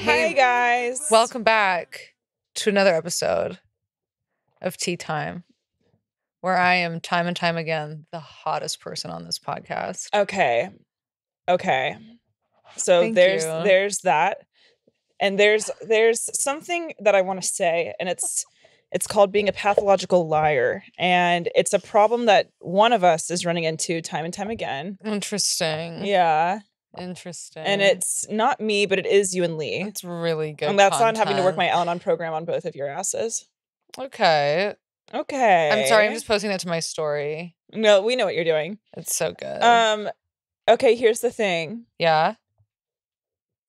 Hey guys. Welcome back to another episode of Tea Time, where I am time and time again the hottest person on this podcast. Okay. So Thank there's that. And there's something that I want to say, and it's called being a pathological liar. And it's a problem that one of us is running into time and time again. Interesting. Yeah. Interesting. And it's not me, but it is you and Lee. It's really good. And that's on having to work my Al-Anon program on both of your asses. Okay. I'm sorry, I'm just posting that to my story. No, we know what you're doing. It's so good. Okay, here's the thing. Yeah.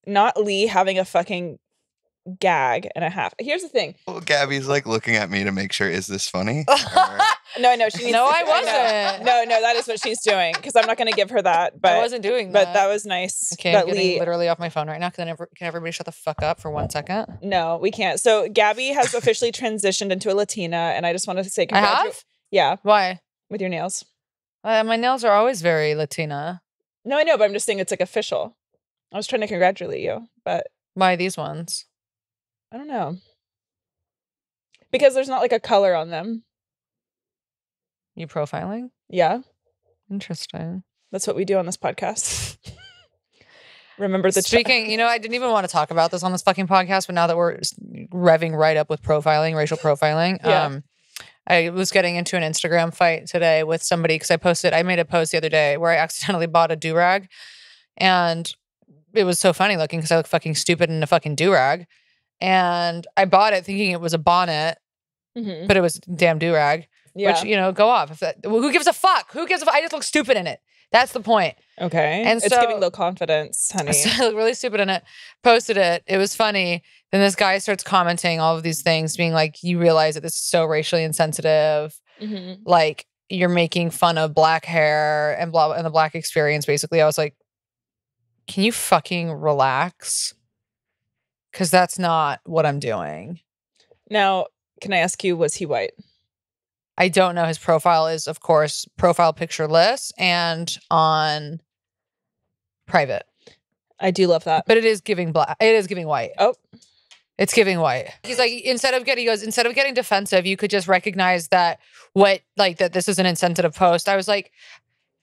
Not Lee having a fucking gag and a half. Here's the thing. Well, Gabby's like looking at me to make sure, is this funny? No, I know. She needs No, to, I wasn't. No, that is what she's doing. Because I'm not going to give her that. But I wasn't doing that. But that was nice. Okay, I'm getting literally off my phone right now. Can everybody shut the fuck up for 1 second? No, we can't. So Gabby has officially transitioned into a Latina. And I just wanted to say congratulations. Yeah. Why? With your nails. My nails are always very Latina. No, I know. But I'm just saying it's like official. I was trying to congratulate you. But why these ones? I don't know. Because there's not like a color on them. You profiling? Yeah. Interesting. That's what we do on this podcast. Remember the Speaking, I didn't even want to talk about this on this fucking podcast, but now that we're revving right up with profiling, racial profiling, yeah. I was getting into an Instagram fight today with somebody because I made a post the other day where I accidentally bought a do-rag, and it was so funny looking because I look fucking stupid in a fucking do-rag. And I bought it thinking it was a bonnet, but it was a damn do-rag. Yeah. Which, go off. Who gives a fuck? I just look stupid in it. That's the point. Okay. And it's giving low confidence, honey. So I look really stupid in it. Posted it. It was funny. Then this guy starts commenting all of these things, being like, you realize that this is so racially insensitive. Like, you're making fun of black hair and blah, and the black experience, basically. I was like, can you fucking relax? Because that's not what I'm doing. Now, can I ask you, was he white? I don't know. His profile is, of course, profile pictureless and on private. I do love that. But it is giving black. It is giving white. Oh. It's giving white. He's like, instead of getting defensive, you could just recognize that that this is an insensitive post. I was like,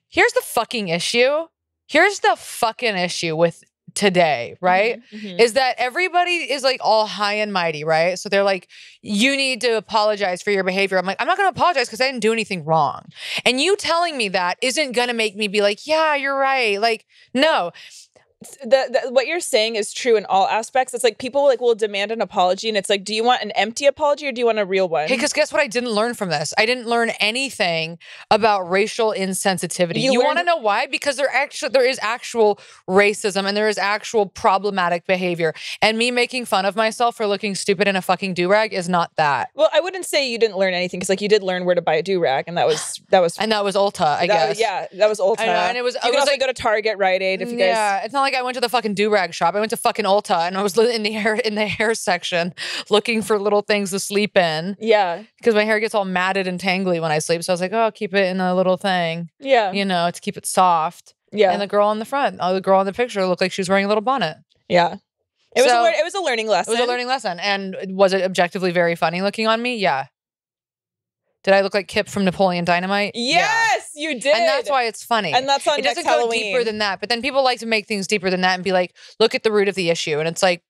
here's the fucking issue. Here's the fucking issue with today, right? Is that everybody is like all high and mighty, right? So they're like, you need to apologize for your behavior. I'm like, I'm not going to apologize because I didn't do anything wrong. And you telling me that isn't going to make me be like, yeah, you're right. Like, no. What you're saying is true in all aspects. It's like people will demand an apology, and it's like, do you want an empty apology or do you want a real one? Hey, because guess what? I didn't learn from this. I didn't learn anything about racial insensitivity. You want to know why? Because there is actual racism and there is actual problematic behavior. And me making fun of myself for looking stupid in a fucking do-rag is not that. Well, I wouldn't say you didn't learn anything, because you did learn where to buy a do-rag, and that was and that was Ulta, I guess. That was Ulta. I know, and you can also go to Target, Rite Aid if you guys. Yeah, it's not like I went to the fucking do-rag shop. I went to fucking Ulta, and I was in the hair section looking for little things to sleep in. Yeah. Because my hair gets all matted and tangly when I sleep. So I was like, oh, I'll keep it in a little thing. Yeah. To keep it soft. Yeah. And the girl in the front, the girl in the picture looked like she was wearing a little bonnet. Yeah. It was a learning lesson. It was a learning lesson. And was it objectively very funny looking on me? Yeah. Did I look like Kip from Napoleon Dynamite? Yes, you did. And that's why it's funny. And that's on It next doesn't Halloween. go deeper than that. But then people like to make things deeper than that and be like, look at the root of the issue. And it's like,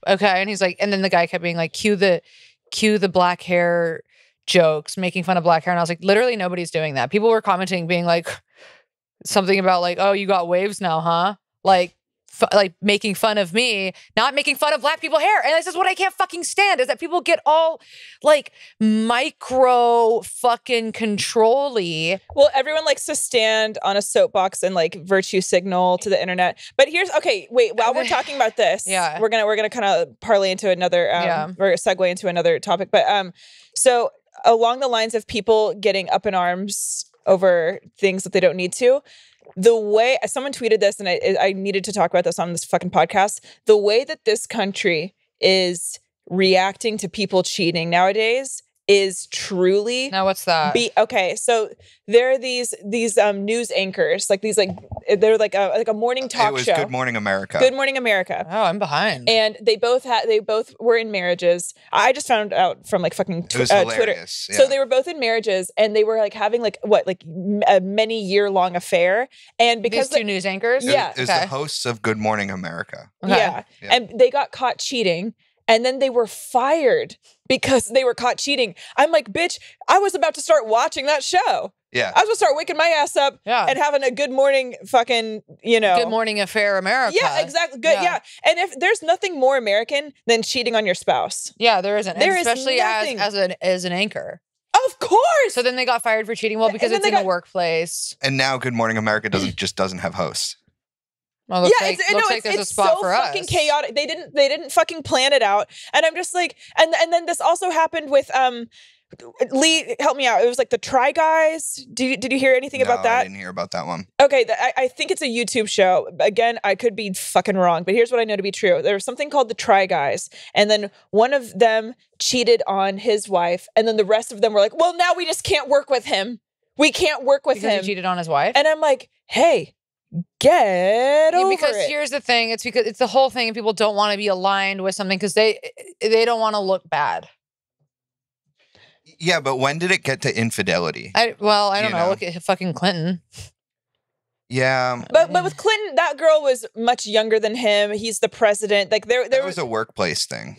okay. And he's like, and then the guy kept being like, cue the black hair jokes, making fun of black hair. And I was like, literally nobody's doing that. People were commenting being like something about like, oh, you got waves now, huh? Like making fun of me, not making fun of black people hair. And this is what I can't fucking stand, is that people get all like micro fucking control-y. Well, everyone likes to stand on a soapbox and like virtue signal to the internet. But while we're talking about this, we're gonna kind of parlay into another or segue into another topic. But so along the lines of people getting up in arms over things that they don't need to, the way someone tweeted this, and I needed to talk about this on this fucking podcast, the way that this country is reacting to people cheating nowadays is truly. Now what's that? Okay, so there are these news anchors, like these they're like a morning talk show. Good Morning America. Good Morning America. Oh, I'm behind. And they both were in marriages. I just found out from like fucking Twitter. Yeah. So they were both in marriages, and they were like having like a many year-long affair. And because these two news anchors, yeah, is the hosts of Good Morning America. Okay. Yeah, and they got caught cheating. And then they were fired because they were caught cheating. I'm like, bitch, I was about to start watching that show. Yeah. I was going to start waking my ass up and having a good morning fucking, Good Morning Affair America. Yeah, exactly. Good. Yeah. And if there's nothing more American than cheating on your spouse. Yeah, there isn't. There especially is as an anchor. Of course. So then they got fired for cheating. Well, because it's in the workplace. And now Good Morning America doesn't have hosts. Well, looks like there's a spot for us. It's so fucking chaotic. They didn't fucking plan it out. And I'm just like, and then this also happened with Lee, help me out. It was like the Try Guys. Did you hear anything about that? I didn't hear about that one. Okay, I think it's a YouTube show. Again, I could be fucking wrong, but here's what I know to be true. There was something called the Try Guys, and then one of them cheated on his wife, and then the rest of them were like, well, now we just can't work with him. We can't work with him. He cheated on his wife? And I'm like, hey, get over because it. Here's the thing. It's because it's the whole thing, and people don't want to be aligned with something because they don't want to look bad. Yeah, but when did it get to infidelity? I don't know. Look at fucking Clinton. Yeah. But with Clinton, that girl was much younger than him. He's the president. Like there was a workplace thing.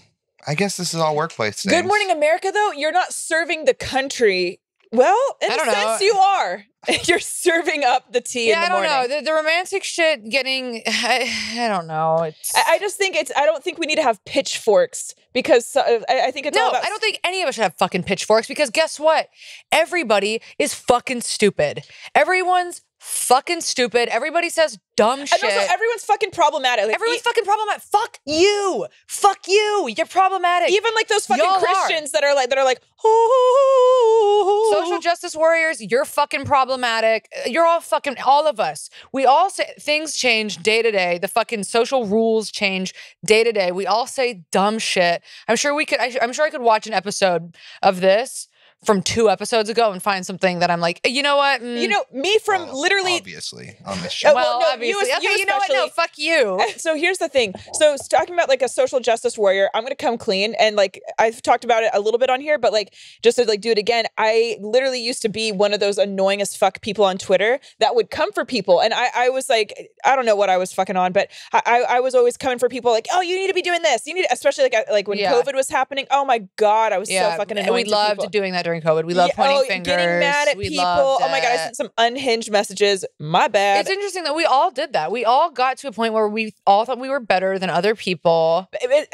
I guess this is all workplace things. Good Morning America, though, you're not serving the country. Well, in a sense, you are. You're serving up the tea in the morning. I don't know. The romantic shit getting, I don't know. I just think I don't think we need to have pitchforks because I think it's all about. I don't think any of us should have fucking pitchforks because guess what? Everybody is fucking stupid. Everyone's fucking stupid. Everybody says dumb shit. And also, everyone's fucking problematic. Like, everyone's fucking problematic. Fuck you. Fuck you. You're problematic. Even like those fucking Christians that are like, oh. Social justice warriors, you're fucking problematic. You're all fucking, all of us. We all say things change day to day. The fucking social rules change day to day. We all say dumb shit. I'm sure I could watch an episode of this from 2 episodes ago and find something that I'm like, you know what? You know, me from literally. Obviously, on this show. Well, no, obviously. You know what? No, fuck you. So here's the thing. So talking about like a social justice warrior, I'm going to come clean. And like, I've talked about it a little bit on here, but like, just to like do it again, I literally used to be one of those annoying as fuck people on Twitter that would come for people. And I was like, I don't know what I was fucking on, but I was always coming for people like, oh, you need to be doing this. You need, especially like when COVID was happening. Oh my God, I was so fucking annoying. We loved doing that during COVID. We love pointing fingers. Getting mad at people. Oh my God, I sent some unhinged messages. My bad. It's interesting that we all did that. We all got to a point where we all thought we were better than other people.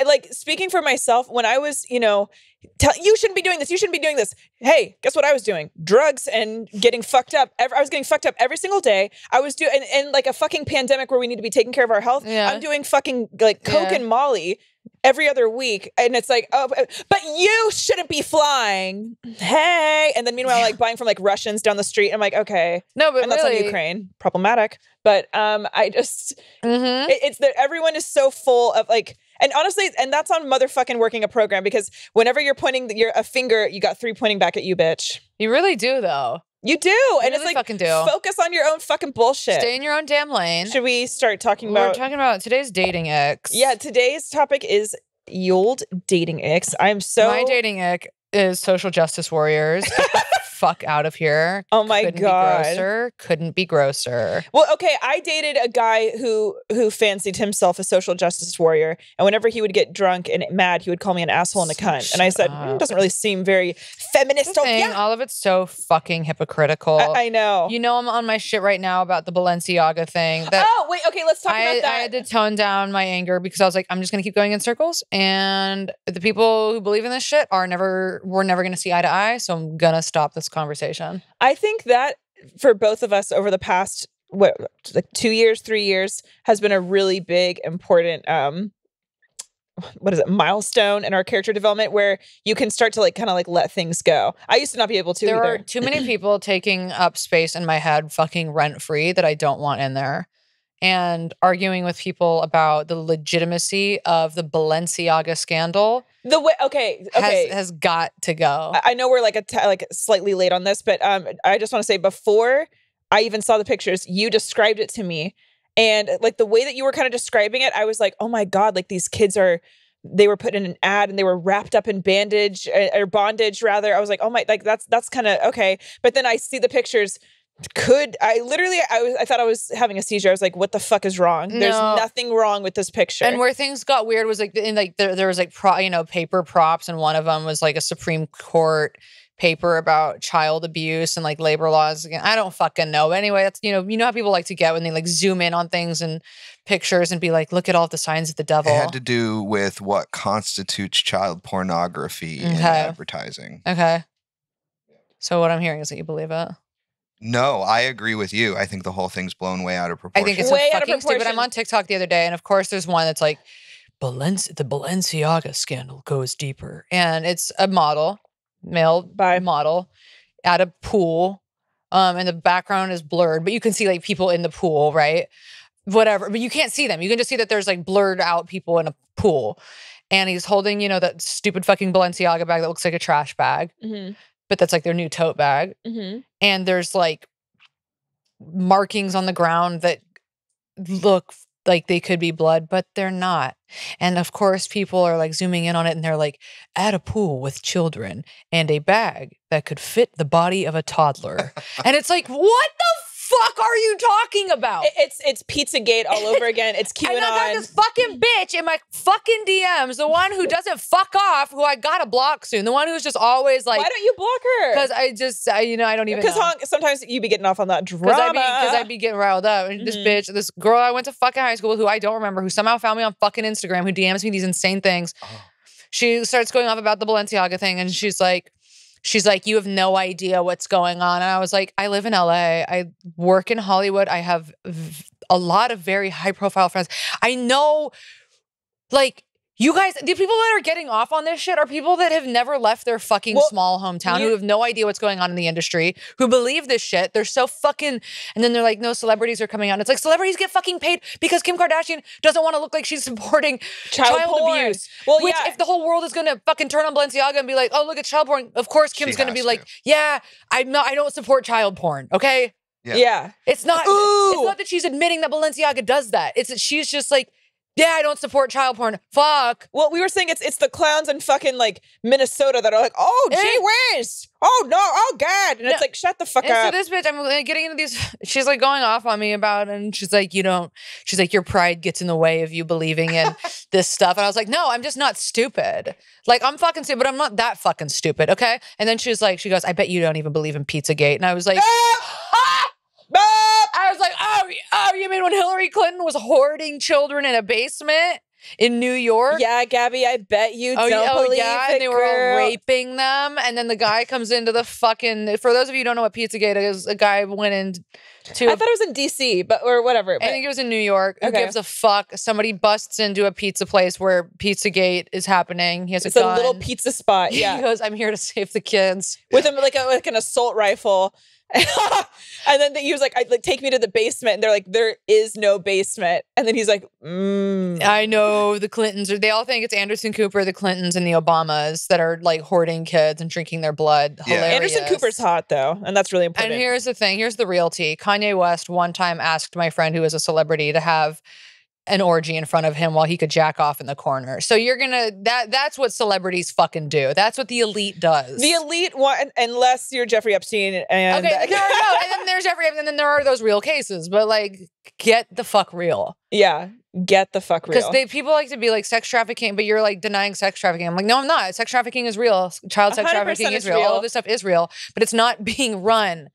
Like speaking for myself, when I was, you shouldn't be doing this. You shouldn't be doing this. Hey, guess what I was doing? Drugs and getting fucked up. I was getting fucked up every single day. I was doing, and like a fucking pandemic where we need to be taking care of our health. Yeah. I'm doing fucking like Coke and Molly every other week. And it's like, oh, but you shouldn't be flying. Hey. And then meanwhile, like buying from like Russians down the street. I'm like, okay. No, but and that's on Ukraine. Problematic. But I just, it's that everyone is so full of like, and honestly, and that's on motherfucking working a program because whenever you're pointing a finger, you got 3 pointing back at you, bitch. You really do though. You do. And it's like, fucking focus on your own fucking bullshit. Stay in your own damn lane. Should we start talking about? We're talking about today's dating Icks. Yeah, today's topic is the old dating Icks. My dating ick is social justice warriors. Get the fuck out of here. Oh my God. Couldn't be grosser. Well, okay, I dated a guy who fancied himself a social justice warrior, and whenever he would get drunk and mad, he would call me an asshole and a cunt. And I said, doesn't really seem very feminist. All of it's so fucking hypocritical. I know. You know I'm on my shit right now about the Balenciaga thing. Wait, okay, let's talk about that. I had to tone down my anger because I was like, I'm just gonna keep going in circles, and the people who believe in this shit we're never gonna see eye to eye, so I'm gonna stop this conversation. I think that for both of us over the past, like 2 years, 3 years, has been a really big, important, milestone in our character development where you can start to like kind of like let things go. I used to not be able to There either. are too many people taking up space in my head fucking rent free that I don't want in there. and arguing with people about the legitimacy of the Balenciaga scandal. The way, okay, has got to go. I know we're like slightly late on this, but I just want to say, before I even saw the pictures, you described it to me, and like the way that you were kind of describing it, I was like, oh my God, like these kids they were put in an ad and they were wrapped up in bandage or bondage rather. I was like, oh my, like that's kind of okay. But then I see the pictures. I thought I was having a seizure. I was like, what the fuck is wrong? No. There's nothing wrong with this picture. And where things got weird was like there was like paper props, and one of them was like a Supreme Court paper about child abuse and like labor laws. Again, I don't fucking know. But anyway, that's you know how people like to get when they like zoom in on things and pictures and be like, look at all the signs of the devil. It had to do with what constitutes child pornography in advertising. Okay. So what I'm hearing is that you believe it. No, I agree with you. I think the whole thing's blown way out of proportion. I think it's way fucking stupid. I'm on TikTok the other day, and of course there's one that's like, the Balenciaga scandal goes deeper. And it's a model, male model, at a pool. And the background is blurred, but you can see like people in the pool, right? Whatever. But you can't see them. You can just see that there's like blurred out people in a pool. And he's holding, that stupid fucking Balenciaga bag that looks like a trash bag. Mm-hmm. But that's like their new tote bag. Mm-hmm. And there's like markings on the ground that look like they could be blood, but they're not. And of course, people are like zooming in on it and they're like, at a pool with children and a bag that could fit the body of a toddler. And it's like, what the fuck are you talking about? It's Pizzagate all over again. It's QAnon. And I got this fucking bitch in my fucking DMs, the one who doesn't fuck off, who I gotta block soon. The one who's just always like, why don't you block her? Because I don't even know. Because sometimes you be getting off on that drama. Because I'd be getting riled up. And this girl I went to fucking high school with, who I don't remember, who somehow found me on fucking Instagram, who DMs me these insane things. Oh. She starts going off about the Balenciaga thing, and she's like, you have no idea what's going on. And I was like, I live in LA. I work in Hollywood. I have a lot of very high profile friends. I know, like, you guys, the people that are getting off on this shit are people that have never left their fucking small hometown, who have no idea what's going on in the industry, who believe this shit. They're so fucking, and then they're like, no, celebrities are coming out. And it's like, celebrities get fucking paid because Kim Kardashian doesn't want to look like she's supporting child abuse. Well, which, if the whole world is going to fucking turn on Balenciaga and be like, oh, look at child porn, of course Kim's going to be like, yeah, I don't support child porn, okay? Yeah. It's not that she's admitting that Balenciaga does that. It's that she's just like, yeah, I don't support child porn. Fuck. Well, we were saying it's the clowns in fucking like Minnesota that are like, oh, gee whiz. Oh, no. Oh, God. And it's like, shut the fuck up. So this bitch, I'm getting into these, she's like going off on me about it. And she's like, she's like, your pride gets in the way of you believing in this stuff. And I was like, no, I'm just not stupid. Like, I'm fucking stupid, but I'm not that fucking stupid. Okay. And then she goes, I bet you don't even believe in Pizzagate. And I was like, I was like, oh, you mean when Hillary Clinton was hoarding children in a basement in New York? Yeah, Gabby, I bet you don't believe it, and they were all raping them. And then the guy comes into the fucking, for those of you who don't know what Pizzagate is, a guy went into, I thought it was in DC, or whatever. I think it was in New York. Who gives a fuck? Somebody busts into a pizza place where Pizzagate is happening. He has a gun. It's a little pizza spot. Yeah. He goes, I'm here to save the kids. With him like an assault rifle. And then he was like, take me to the basement. And they're like, there is no basement. And then he's like, I know the Clintons, they all think it's Anderson Cooper, the Clintons, and the Obamas that are like hoarding kids and drinking their blood. Yeah. Hilarious. Anderson Cooper's hot though. And that's really important. And here's the thing. Here's the real tea. Kanye West one time asked my friend who is a celebrity to have an orgy in front of him while he could jack off in the corner. So that's what celebrities fucking do. That's what the elite does. The elite one, unless you're Jeffrey Epstein. And okay, and then there's Jeffrey Epstein, and then there are those real cases. But like, get the fuck real. Yeah, get the fuck real. Because people like to be like sex trafficking, but you're like denying sex trafficking. I'm like, no, I'm not. Sex trafficking is real. Child sex trafficking is real. All of this stuff is real, but it's not being run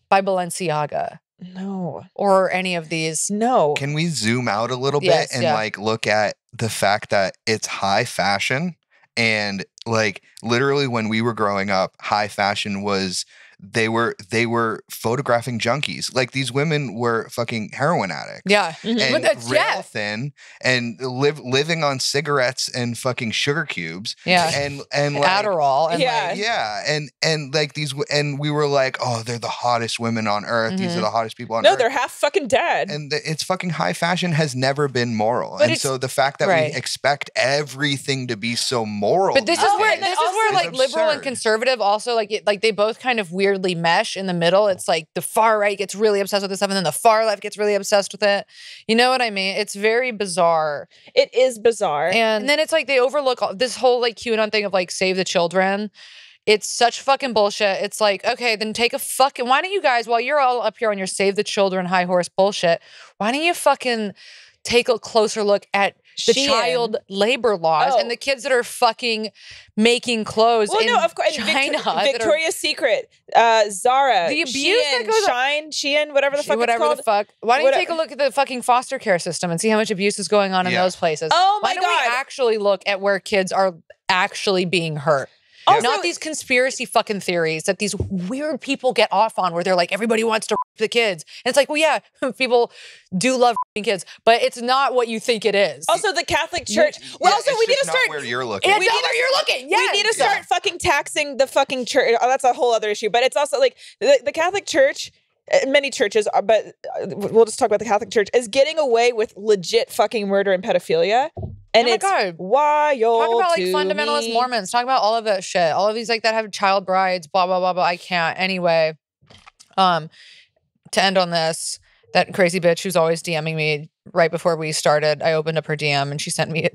by Balenciaga. No. Or any of these. No. Can we zoom out a little bit and like look at the fact that it's high fashion, and like literally when we were growing up, high fashion was they were photographing junkies. Like these women were fucking heroin addicts. Yeah. And rail thin and living on cigarettes and fucking sugar cubes. Yeah. And like, Adderall. And and like these, and we were like, oh, they're the hottest women on earth. These are the hottest people on earth. No, they're half fucking dead. And it's fucking high fashion has never been moral. But and so the fact that we expect everything to be so moral. But this is where like liberal and conservative also like they both kind of weirdly mesh in the middle. It's like the far right gets really obsessed with this stuff and then the far left gets really obsessed with it. You know what I mean? It's very bizarre. It is bizarre. And then it's like they overlook this whole like QAnon thing of like save the children. It's such fucking bullshit. It's like, okay, then take a fucking, why don't you guys, while you're all up here on your save the children high horse bullshit, why don't you fucking take a closer look at the child labor laws and the kids that are fucking making clothes in of course. China. Victoria's Secret, Zara, the abuse that goes Shein, whatever the fuck whatever it's called. The fuck. Why don't you take a look at the fucking foster care system and see how much abuse is going on in those places? Oh my God. Why don't we actually look at where kids are actually being hurt? Also, not these conspiracy fucking theories that these weird people get off on where they're like, everybody wants to rape the kids. And it's like, well, yeah, people do love raping kids, but it's not what you think it is. Also, the Catholic Church. Well, also, we need to start where you're looking. It's not where you're looking. Yes. We need to start fucking taxing the fucking church. Oh, that's a whole other issue. But it's also like the Catholic Church. Many churches are, but we'll just talk about the Catholic Church, is getting away with legit fucking murder and pedophilia. And it's wild. Talk about like fundamentalist Mormons. Talk about all of that shit. All of these like that have child brides, blah, blah, blah, blah. I can't. Anyway, to end on this, that crazy bitch who's always DMing me right before we started, I opened up her DM and she sent me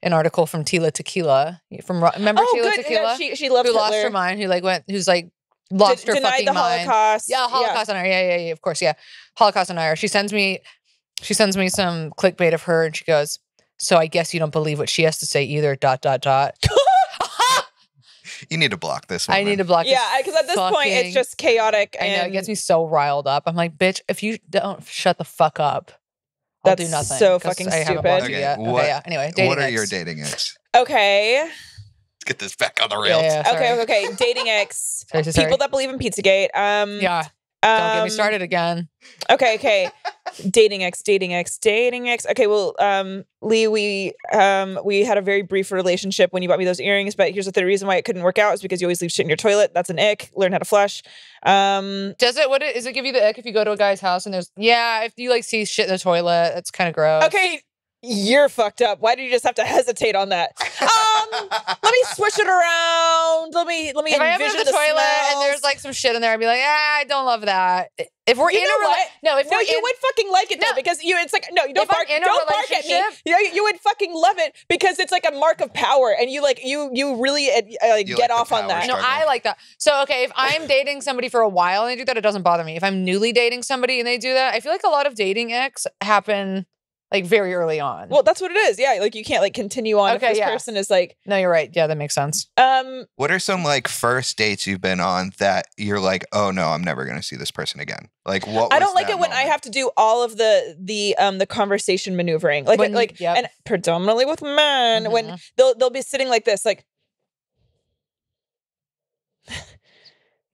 an article from Tila Tequila. Remember Tila Tequila? Yeah, she loved Who Hitler. lost her mind, who's like, lost her fucking mind. Holocaust. Yeah, Holocaust on her. Yeah, of course, yeah. Holocaust on her. She sends me some clickbait of her and she goes, so I guess you don't believe what she has to say either, ... You need to block this one. I need to block this. Yeah, because at this point, it's just chaotic. I know, it gets me so riled up. I'm like, bitch, if you don't shut the fuck up, I'll do nothing. So fucking stupid. Anyway, what are your dating Icks? Okay. Let's get this back on the rails. Okay. Dating Icks. Sorry. People that believe in Pizzagate. Don't get me started again. Okay. Dating Icks. Okay, well, Lee, we had a very brief relationship when you bought me those earrings, but here's the reason why it couldn't work out is because you always leave shit in your toilet. That's an ick. Learn how to flush. Does it give you the ick if you go to a guy's house and if you like see shit in the toilet, it's kind of gross. Okay. You're fucked up. Why do you just have to hesitate on that? Let me switch it around. Let me if I ever in the toilet smells. And there's like some shit in there, I'd be like, I don't love that. If we're you would fucking like it though because it's like you don't bark at me. You would fucking love it because it's like a mark of power and you really get off on that. No, I like that. So okay, if I'm dating somebody for a while and they do that, it doesn't bother me. If I'm newly dating somebody and they do that, I feel like a lot of dating icks happen like very early on. Well, that's what it is. Yeah, like you can't like continue on if this person is like. No, you're right. Yeah, that makes sense. What are some like first dates you've been on that you're like, oh no, I'm never going to see this person again? Like what? I don't like it when I have to do all of the conversation maneuvering, and predominantly with men when they'll be sitting like this, like.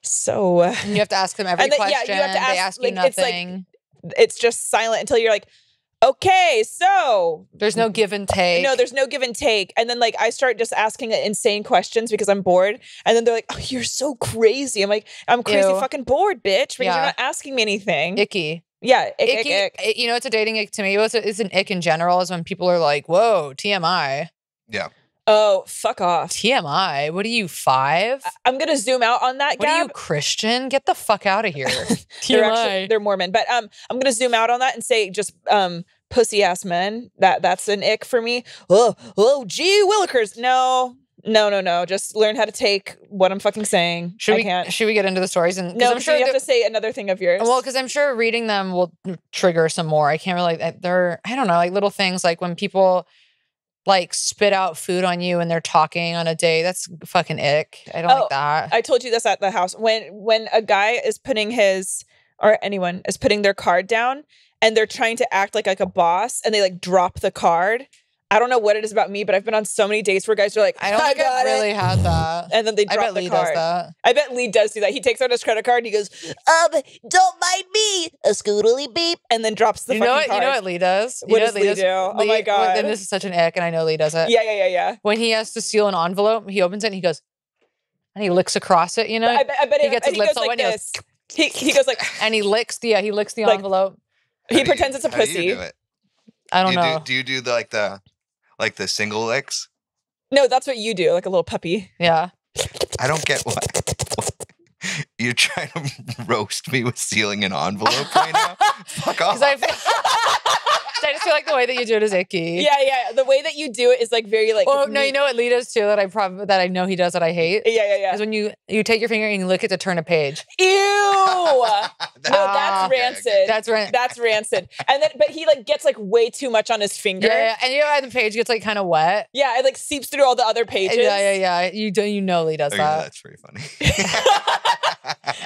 So and you have to ask them every question. Yeah, you have to ask. They ask you nothing. It's just silent until you're like. Okay, so there's no give and take. No, there's no give and take. And then like I start just asking insane questions because I'm bored. And then they're like, "Oh, you're so crazy." I'm like, "I'm crazy fucking bored, bitch, because you're not asking me anything." Icky. Yeah, ick. You know, it's a dating ick to me. It's an ick in general is when people are like, "Whoa, TMI." Yeah. Oh, fuck off. TMI. What are you, 5? I'm going to zoom out on that, Gab. What are you, Christian? Get the fuck out of here. TMI. They're Mormon. But I'm going to zoom out on that and say just pussy ass men. That's an ick for me. Oh, gee willikers. No. Just learn how to take what I'm fucking saying. Should we get into the stories? And no, I'm sure you have to say another thing of yours. Well, because I'm sure reading them will trigger some more. I can't really, I don't know, like little things like when people like spit out food on you and they're talking on a day. That's fucking ick. I don't like that. I told you this at the house. When a guy is putting anyone is putting their card down and they're trying to act like a boss and they like drop the card. I don't know what it is about me, but I've been on so many dates where guys are like, I don't think I've really had that. And then they drop the card. I bet Lee does do that. He takes out his credit card and he goes, don't mind me, a scootily beep, and then drops the fucking card. You know what Lee does? What does Lee do? Oh my God. And this is such an ick, and I know Lee does it. Yeah. When he has to seal an envelope, he opens it and he goes, and he licks across it, you know? I bet he gets his lips all like wet this. He goes like, and he licks the envelope. He pretends it's a pussy. Do you do it? I don't know. Do you do the single licks? No, that's what you do, like a little puppy. Yeah. I don't get what you're trying to roast me with sealing an envelope right now. Fuck off. I just feel like the way that you do it is icky. Yeah. The way that you do it is like very like. Oh no, you know what Lee does too that I know he does that I hate. Yeah. Is when you take your finger and you lick it to turn a page. Ew. No, that's rancid. That's rancid. And then, but he like gets like way too much on his finger. Yeah. And you know how the page gets like kind of wet. Yeah, it like seeps through all the other pages. Yeah. You know Lee does that. That's pretty funny.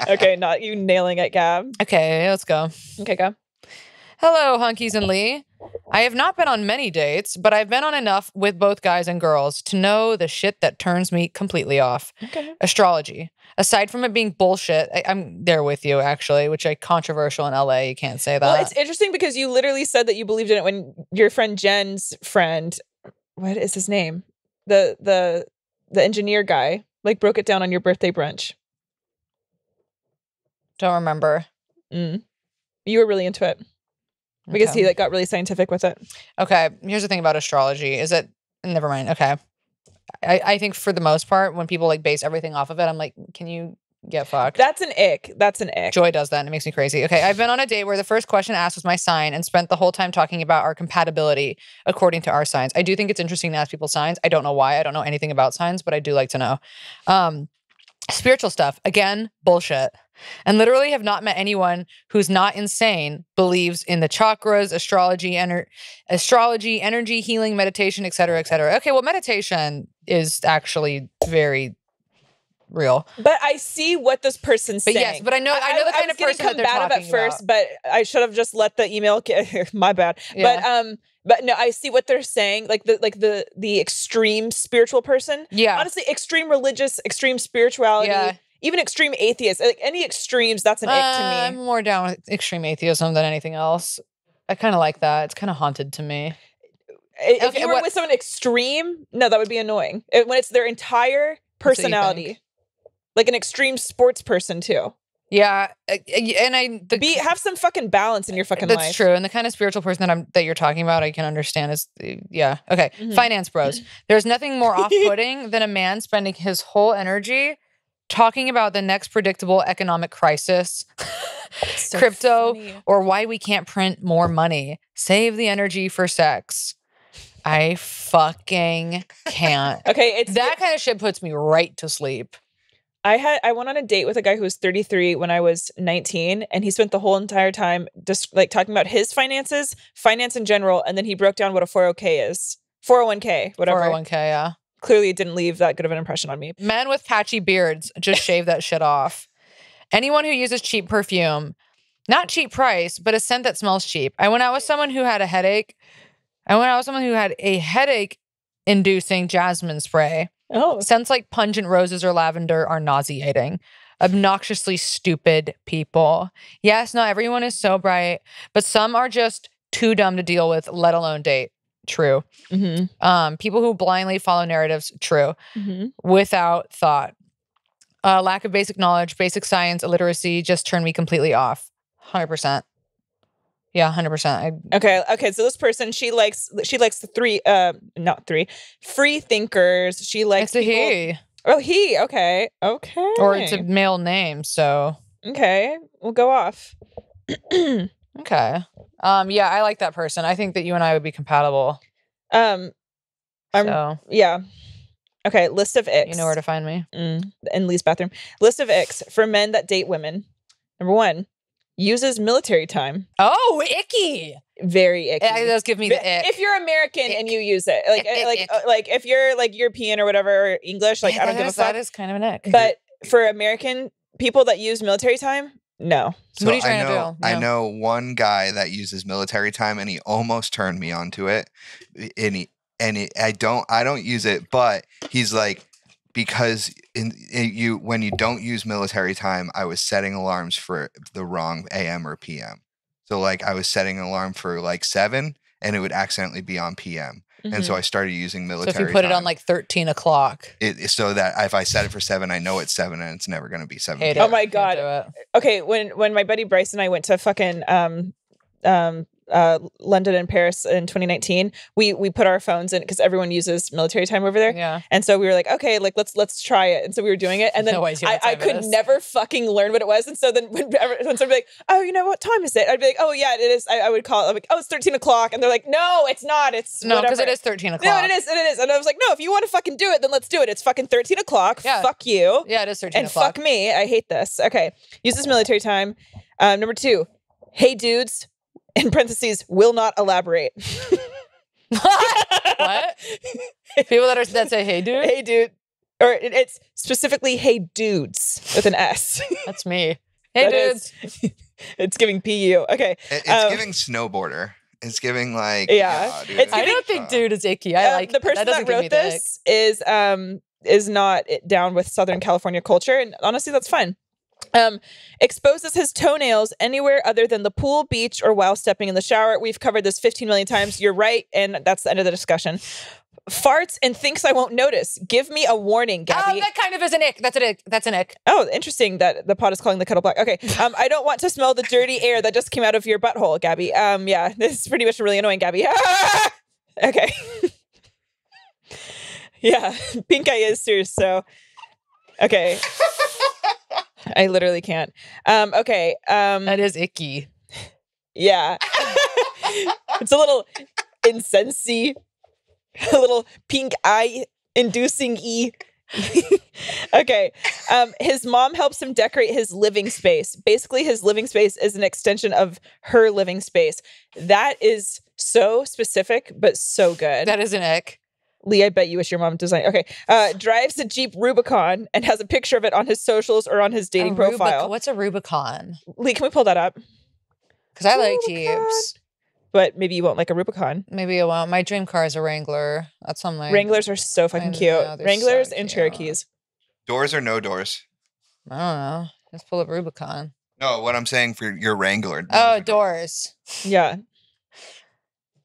Okay, not you nailing it, Gab. Okay, let's go. Okay, go. Hello, Hunkies and Lee. I have not been on many dates, but I've been on enough with both guys and girls to know the shit that turns me completely off. Okay. Astrology. Aside from it being bullshit, I'm there with you, actually, which is controversial in LA. You can't say that. Well, it's interesting because you literally said that you believed in it when your friend Jen's friend, what is his name? The engineer guy, like broke it down on your birthday brunch. Don't remember. You were really into it. Because he like got really scientific with it. Okay, here's the thing about astrology is that never mind. Okay, I think for the most part, when people like base everything off of it, I'm like, can you get fucked? That's an ick. Joy does that, and it makes me crazy. Okay, I've been on a date where the first question asked was my sign, and spent the whole time talking about our compatibility according to our signs. I do think it's interesting to ask people signs. I don't know why. I don't know anything about signs, but I do like to know. Spiritual stuff, again, bullshit. And literally have not met anyone who's not insane, believes in the chakras, astrology, energy, healing, meditation, etc., etc. Okay, well, meditation is actually very real. But I see what this person's saying. Yes, but I know the kind of person that they're talking at first, about. But I should have just let the email my bad. Yeah. But no, I see what they're saying. Like the extreme spiritual person. Yeah. Honestly, extreme religious, extreme spirituality. Yeah. Even extreme atheist, like any extremes, that's an ick to me. I'm more down with extreme atheism than anything else. I kind of like that. It's kind of haunted to me. If you were with someone extreme, no, that would be annoying. When it's their entire personality, like an extreme sports person too. Yeah, and have some fucking balance in your fucking life. That's true. And the kind of spiritual person that you're talking about, I can understand is yeah. Okay, Finance bros. There's nothing more off-putting than a man spending his whole energy talking about the next predictable economic crisis, so crypto, funny. Or why we can't print more money. Save the energy for sex. I fucking can't. Okay, that kind of shit puts me right to sleep. I went on a date with a guy who was 33 when I was 19, and he spent the whole entire time just like talking about his finances, finance in general, and then he broke down what a 401k is. 401k, whatever. 401k, yeah. Clearly it didn't leave that good of an impression on me. Men with patchy beards, just shave that shit off. Anyone who uses cheap perfume, not cheap price, but a scent that smells cheap. I went out with someone who had a headache. Headache-inducing jasmine spray. Oh. Scents like pungent roses or lavender are nauseating. Obnoxiously stupid people. Yes, not everyone is so bright, but some are just too dumb to deal with, let alone date. True. People who blindly follow narratives. True. Without thought. Lack of basic knowledge, basic science, illiteracy just turned me completely off. 100%. Yeah, 100%. Okay. So this person, she likes the free thinkers. She likes it's a he. Oh, he. Okay. Or it's a male name. So okay, we'll go off. Okay. Yeah, I like that person. I think that you and I would be compatible. Yeah. Okay, list of icks. You know where to find me. In Lee's bathroom. List of icks for men that date women. Number 1, uses military time. Oh, icky. Very icky. It does give me the ick. If you're American and you use it, like if you're like European or whatever, or English, like I don't give a fuck. That is kind of an ick. But for American people that use military time, no. So what are you trying to do? I know one guy that uses military time, and he almost turned me onto it. And and I don't use it, but he's like, because when you don't use military time, I was setting alarms for the wrong AM or PM. So like I was setting an alarm for like 7 and it would accidentally be on PM. Mm-hmm. And so I started using military time. So if you put it on like 13 o'clock. So that if I set it for 7, I know it's 7 and it's never going to be 7. Oh my God. Okay. When my buddy Bryce and I went to fucking, London and Paris in 2019, we put our phones in because everyone uses military time over there. Yeah. And so we were like, okay, like let's try it. And so we were doing it. And then I could never fucking learn what it was. And so then when somebody be like, oh, you know what time is it? I'd be like, oh yeah, it is. I would call it. I'm like, oh, it's 13 o'clock. And they're like, no, it's not. It's no, because it is 13 o'clock. No, it is. And I was like, no, if you want to fucking do it, then let's do it. It's fucking 13 o'clock. Yeah. Fuck you. Yeah, it is 13 o'clock. And fuck me. I hate this. Okay. Use this military time. Number 2, hey dudes. In parentheses, will not elaborate. What? People that say, hey, dude? Hey, dude. Or it's specifically, hey, dudes, with an S. That's me. Hey, dudes. It's giving PU. Okay. It's giving snowboarder. It's giving like... Yeah. Dude, I don't think dude is icky. I like the person that wrote this is not down with Southern California culture. And honestly, that's fine. Exposes his toenails anywhere other than the pool, beach, or while stepping in the shower. We've covered this 15 million times. You're right. And that's the end of the discussion. Farts and thinks I won't notice. Give me a warning, Gabby. Oh, that kind of is an ick. That's an ick. That's an ick. Oh, interesting that the pot is calling the kettle black. Okay. I don't want to smell the dirty air that just came out of your butthole, Gabby. Yeah, this is pretty much really annoying, Gabby. Okay. Yeah, pink eye is serious, so okay. I literally can't. Okay. That is icky. Yeah. It's a little incensey. A little pink eye inducing E. Okay. His mom helps him decorate his living space. Basically, his living space is an extension of her living space. That is so specific, but so good. That is an ick. Lee, I bet you wish your mom designed. Okay. Drives a Jeep Rubicon and has a picture of it on his socials or on his dating profile. What's a Rubicon? Lee, can we pull that up? Because I like Jeeps. But maybe you won't like a Rubicon. Maybe I won't. My dream car is a Wrangler. That's on my... Wranglers are so fucking cute. Wranglers and Cherokees. Doors or no doors? I don't know. Let's pull up Rubicon. No, what I'm saying for your Wrangler. Oh, doors. Yeah.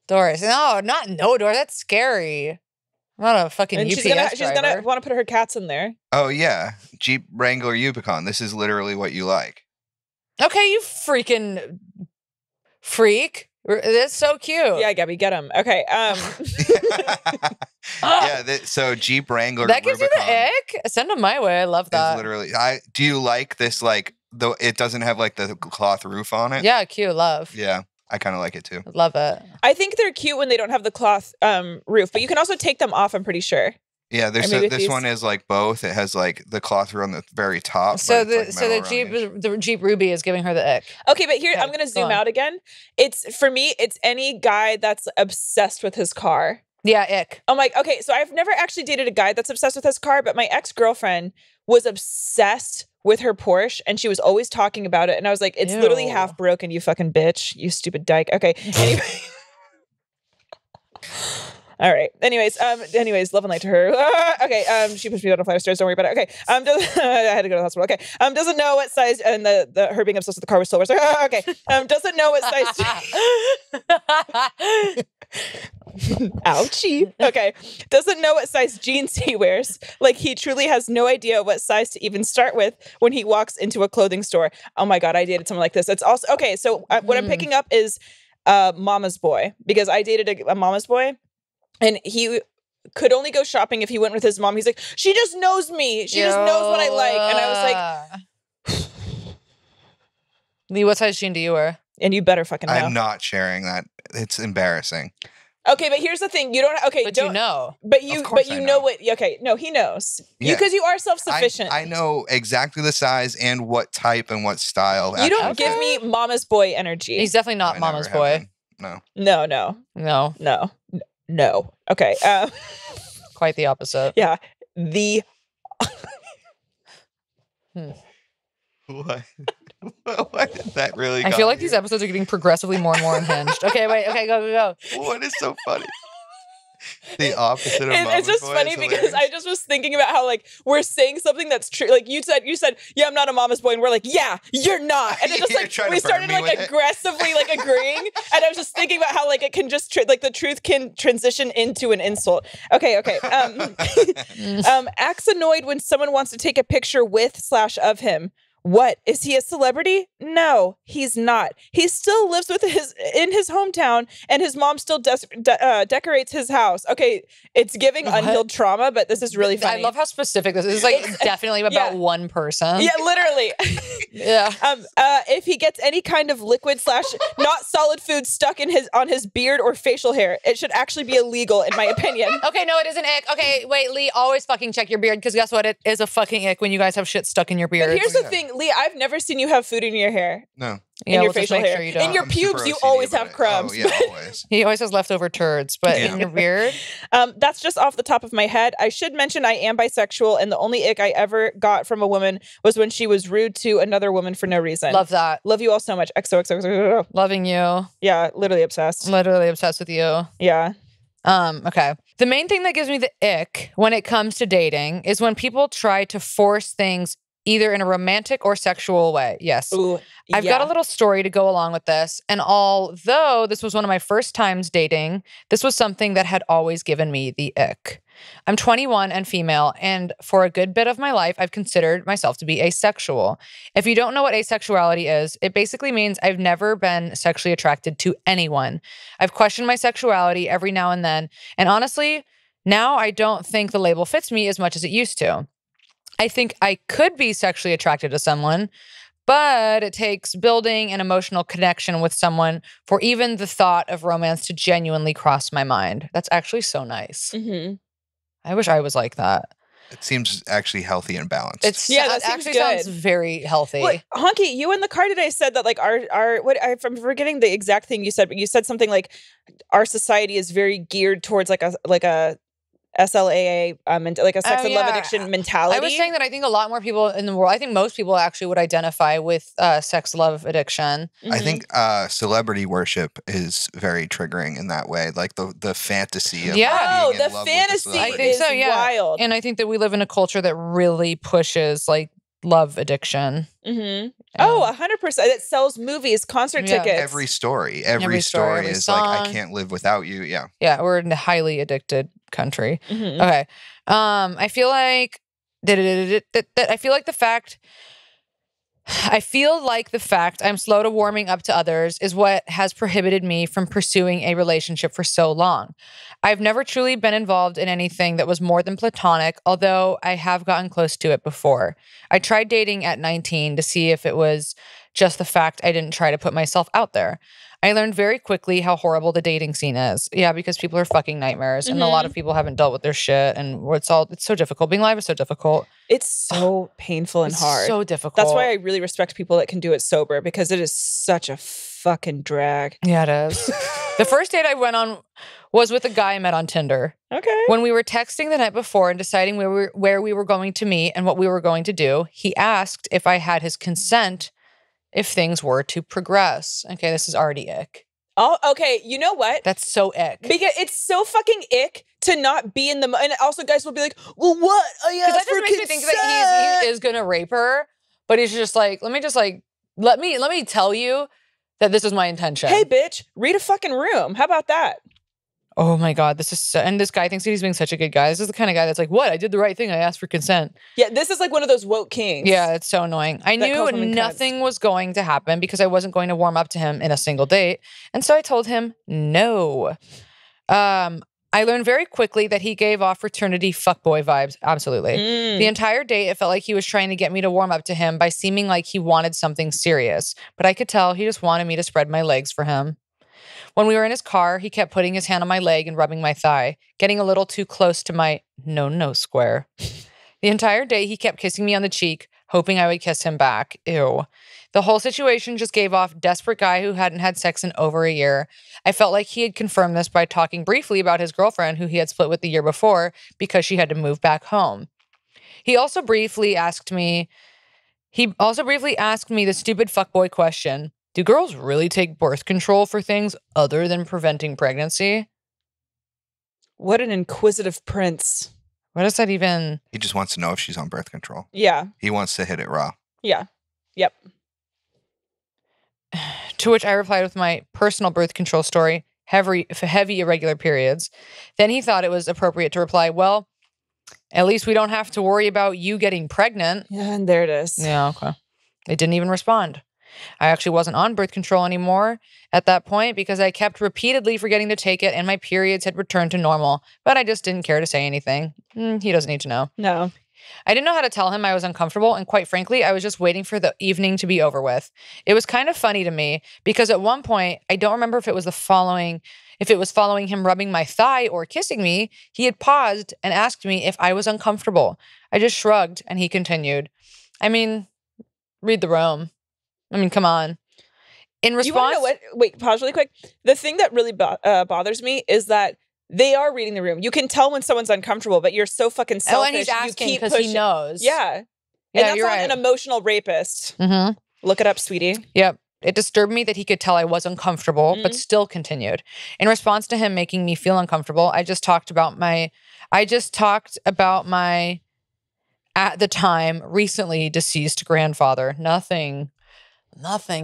Doors. No, not no doors. That's scary. I'm not a fucking UPS driver. She's gonna want to put her cats in there. Oh yeah, Jeep Wrangler Rubicon. This is literally what you like. Okay, you freaking freak. That's so cute. Yeah, Gabby, get him. Okay. So Jeep Wrangler. That gives Rubicon you the ick. Send them my way. I love that. Literally, do you like this? Like, though it doesn't have like the cloth roof on it. Yeah, cute. Love. Yeah. I kind of like it too. Love it. I think they're cute when they don't have the cloth roof, but you can also take them off, I'm pretty sure. Yeah, this one is like both. It has like the cloth roof on the very top. So the Jeep Ruby is giving her the ick. Okay, but here I'm going to zoom out again. For me, it's any guy that's obsessed with his car. Yeah, ick. I'm like, okay, so I've never actually dated a guy that's obsessed with his car, but my ex-girlfriend was obsessed with her Porsche, and she was always talking about it. And I was like, it's literally half broken, you fucking bitch. You stupid dyke. Okay. Anyway. All right. Anyways, love and light to her. Okay. She pushed me down a flight of stairs. Don't worry about it. Okay. I had to go to the hospital. Okay. Doesn't know what size, and her being obsessed with the car was silver. So, okay. Doesn't know what size. Ouchie. Okay. Doesn't know what size jeans he wears. Like, he truly has no idea what size to even start with when he walks into a clothing store. Oh my God, I dated someone like this. It's also, okay, so what I'm picking up is mama's boy, because I dated a mama's boy, and he could only go shopping if he went with his mom. He's like, she just knows me. She just knows what I like. And I was like... Lee, what size jean do you wear? And you better fucking know. I'm not sharing that. It's embarrassing. Okay, but here's the thing. You don't. Okay, but you know. But you know what? Okay, no, he knows. Yeah. Because you are self-sufficient. I know exactly the size and what type and what style. You don't give me mama's boy energy. He's definitely not mama's boy. No. No. Okay. Quite the opposite. Yeah. What? What is that really? I feel like these episodes are getting progressively more and more unhinged. Okay, wait. Okay, go. What is so funny? The opposite of it's just funny because I just was thinking about how like we're saying something that's true. Like you said, yeah, I'm not a mama's boy, and we're like, yeah, you're not. And it's just like we started like aggressively like agreeing, and I was just thinking about how like it can just like the truth can transition into an insult. Okay. Acts annoyed when someone wants to take a picture with/of him. What? Is he a celebrity? No, he's not. He still lives in his hometown, and his mom still decorates his house. Okay, it's giving unhealed trauma, but this is really funny. I love how specific this is. It's like definitely about one person. Yeah, literally. Yeah. If he gets any kind of liquid / not solid food stuck on his beard or facial hair, it should actually be illegal, in my opinion. Okay, no, it is an ick. Okay, wait, Lee, always fucking check your beard, because guess what? It is a fucking ick when you guys have shit stuck in your beard. But here's the thing. Lee, I've never seen you have food in your hair. No. In your facial hair. Sure you in your pubes, you always have crumbs. Oh, yeah, always. He always has leftover turds, but in your beard? That's just off the top of my head. I should mention I am bisexual, and the only ick I ever got from a woman was when she was rude to another woman for no reason. Love that. Love you all so much. XOXO. Loving you. Yeah, literally obsessed. Literally obsessed with you. Yeah. Okay. The main thing that gives me the ick when it comes to dating is when people try to force things either in a romantic or sexual way. Yes. Ooh, I've got a little story to go along with this. And although this was one of my first times dating, this was something that had always given me the ick. I'm 21 and female, and for a good bit of my life, I've considered myself to be asexual. If you don't know what asexuality is, it basically means I've never been sexually attracted to anyone. I've questioned my sexuality every now and then, and honestly, now I don't think the label fits me as much as it used to. I think I could be sexually attracted to someone, but it takes building an emotional connection with someone for even the thought of romance to genuinely cross my mind. That's actually so nice. Mm-hmm. I wish I was like that. It seems actually healthy and balanced. That actually sounds very healthy. Well, Honky, you in the car today said that like I'm forgetting the exact thing you said, but you said something like our society is very geared towards like a SLAA, like a sex and love addiction mentality. I was saying that I think a lot more people in the world, I think most people actually would identify with sex love addiction. Mm-hmm. I think celebrity worship is very triggering in that way. Like the fantasy of being in love fantasy with I think so, wild. And I think that we live in a culture that really pushes like love addiction. Mm-hmm. 100%. It sells movies, concert tickets. Every story is song. like, I can't live without you. Yeah. Yeah, we're in a highly addicted country. Mm-hmm. Okay. I feel like the fact I'm slow to warming up to others is what has prohibited me from pursuing a relationship for so long. I've never truly been involved in anything that was more than platonic, although I have gotten close to it before. I tried dating at 19 to see if it was just the fact I didn't try to put myself out there. I learned very quickly how horrible the dating scene is. Yeah, because people are fucking nightmares, and a lot of people haven't dealt with their shit, and it's so difficult. Being live is so difficult. It's so painful and hard. So difficult. That's why I really respect people that can do it sober, because it is such a fucking drag. Yeah, it is. The first date I went on was with a guy I met on Tinder. Okay. When we were texting the night before and deciding where we were going to meet and what we were going to do, he asked if I had his consent if things were to progress. Okay, this is already ick. Oh, okay. You know what? That's so ick. Because it's so fucking ick to not be in the... And also guys will be like, well, what? Because that just makes me think that he is going to rape her, but he's just like, let me tell you that this is my intention. Hey, bitch, read a fucking room. How about that? Oh my God, and this guy thinks that he's being such a good guy. This is the kind of guy that's like, what? I did the right thing. I asked for consent. Yeah, this is like one of those woke kings. Yeah, it's so annoying. I knew nothing was going to happen because I wasn't going to warm up to him in a single date. And so I told him no. I learned very quickly that he gave off fraternity fuckboy vibes. Absolutely. The entire date, it felt like he was trying to get me to warm up to him by seeming like he wanted something serious. But I could tell he just wanted me to spread my legs for him. When we were in his car, he kept putting his hand on my leg and rubbing my thigh, getting a little too close to my no square. The entire day, he kept kissing me on the cheek, hoping I would kiss him back. Ew. The whole situation just gave off desperate guy who hadn't had sex in over a year. I felt like he had confirmed this by talking briefly about his girlfriend who he had split with the year before because she had to move back home. He also briefly asked me the stupid fuckboy question. Do girls really take birth control for things other than preventing pregnancy? What an inquisitive prince. What does that even? He just wants to know if she's on birth control. Yeah. He wants to hit it raw. Yeah. Yep. To which I replied with my personal birth control story, heavy irregular periods. Then he thought it was appropriate to reply, well, at least we don't have to worry about you getting pregnant. Yeah, and there it is. Yeah, okay. It didn't even respond. I actually wasn't on birth control anymore at that point because I kept repeatedly forgetting to take it and my periods had returned to normal, but I just didn't care to say anything. He doesn't need to know. No. I didn't know how to tell him I was uncomfortable, and quite frankly, I was just waiting for the evening to be over with. It was kind of funny to me because at one point, I don't remember if it was following him rubbing my thigh or kissing me, he had paused and asked me if I was uncomfortable. I just shrugged and he continued. I mean, read the room. I mean, come on. In response, you want to know what? Wait, pause really quick. The thing that really bothers me is that they are reading the room. You can tell when someone's uncomfortable, but you're so fucking selfish. Oh, and he's asking because he knows. Yeah. And that's not an emotional rapist. Mm-hmm. Look it up, sweetie. Yep. It disturbed me that he could tell I was uncomfortable, but still continued. In response to him making me feel uncomfortable, I just talked about my, at the time, recently deceased grandfather. Nothing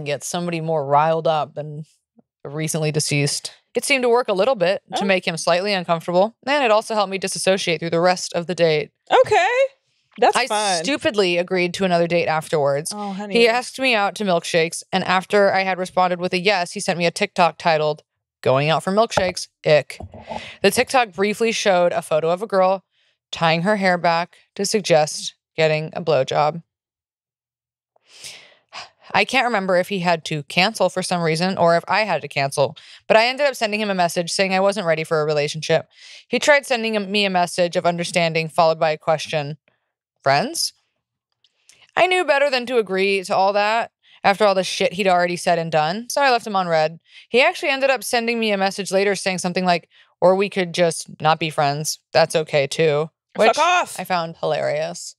gets somebody more riled up than a recently deceased. It seemed to work a little bit to make him slightly uncomfortable. And it also helped me disassociate through the rest of the date. Okay. That's fun. I stupidly agreed to another date afterwards. Oh, honey. He asked me out to milkshakes. And after I had responded with a yes, he sent me a TikTok titled, "Going out for milkshakes, ick." The TikTok briefly showed a photo of a girl tying her hair back to suggest getting a blowjob. I can't remember if he had to cancel for some reason or if I had to cancel, but I ended up sending him a message saying I wasn't ready for a relationship. He tried sending me a message of understanding followed by a question. Friends? I knew better than to agree to all that after all the shit he'd already said and done, so I left him on read. He actually ended up sending me a message later saying something like, or we could just not be friends. That's okay too. Which fuck off. I found hilarious.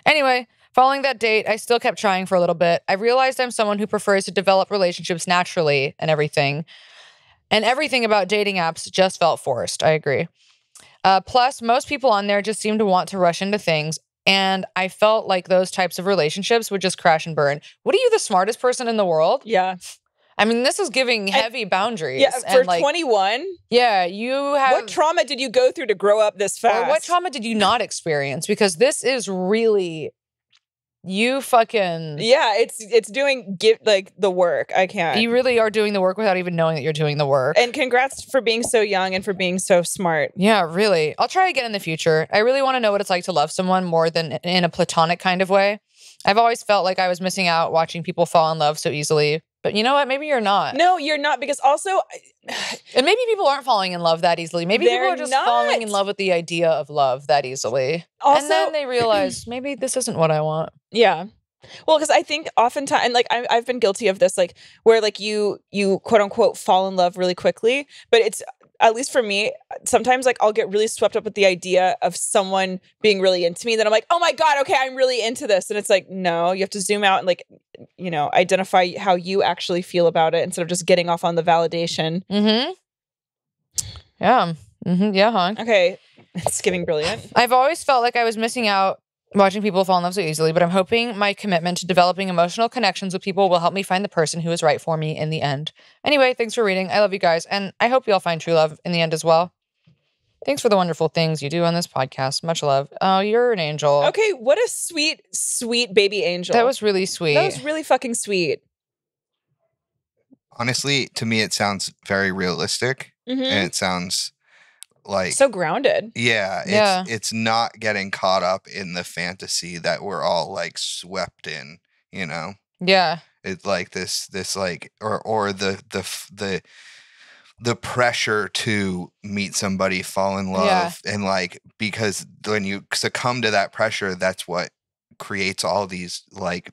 Anyway, following that date, I still kept trying for a little bit. I realized I'm someone who prefers to develop relationships naturally and everything. And everything about dating apps just felt forced. I agree. Plus, most people on there just seem to want to rush into things. And I felt like those types of relationships would just crash and burn. What are you, the smartest person in the world? Yeah. I mean, this is giving heavy boundaries. Yeah, for 21? Yeah, you have... What trauma did you go through to grow up this fast? Or what trauma did you not experience? Because this is really... You fucking... Yeah, it's doing the work. I can't. You really are doing the work without even knowing that you're doing the work. And congrats for being so young and for being so smart. Yeah, really. I'll try again in the future. I really want to know what it's like to love someone more than in a platonic kind of way. I've always felt like I was missing out watching people fall in love so easily. But you know what? Maybe you're not. No, you're not, because also... And maybe people aren't falling in love that easily. Maybe people are just falling in love with the idea of love that easily. Also, and then they realize, maybe this isn't what I want. Yeah. Well, because I think oftentimes, and like I've been guilty of this, like where like you quote unquote fall in love really quickly, but it's, at least for me, sometimes like I'll get really swept up with the idea of someone being really into me. Then I'm like, oh my God, okay, I'm really into this. And it's like, no, you have to zoom out and like, you know, identify how you actually feel about it instead of just getting off on the validation. Mm-hmm. Yeah. Mm-hmm. Yeah, huh? Okay. It's giving brilliant. I've always felt like I was missing out watching people fall in love so easily, but I'm hoping my commitment to developing emotional connections with people will help me find the person who is right for me in the end. Anyway, thanks for reading. I love you guys, and I hope you all find true love in the end as well. Thanks for the wonderful things you do on this podcast. Much love. Oh, you're an angel. Okay, what a sweet, sweet baby angel. That was really sweet. That was really fucking sweet. Honestly, to me, it sounds very realistic, and it sounds... like so grounded. Yeah, it's not getting caught up in the fantasy that we're all like swept in, you know. Yeah. It's like this like or the pressure to meet somebody, fall in love, and like, because when you succumb to that pressure, that's what creates all these like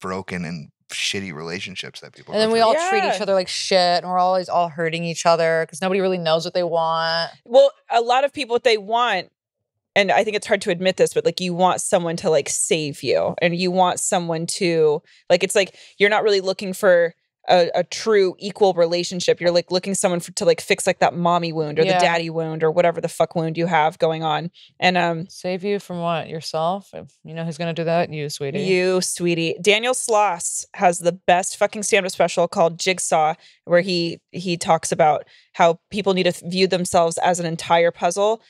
broken and shitty relationships that people. And then we all treat each other like shit, and we're always all hurting each other because nobody really knows what they want. Well, a lot of people, what they want, and I think it's hard to admit this, but like you want someone to like save you, and you want someone to like, it's like you're not really looking for a true equal relationship. You're like looking someone to like fix like that mommy wound or the daddy wound or whatever the fuck wound you have going on. And save you from what? Yourself? You know who's gonna do that? You, sweetie. You, sweetie. Daniel Sloss has the best fucking stand-up special called Jigsaw, where he talks about how people need to view themselves as an entire puzzle.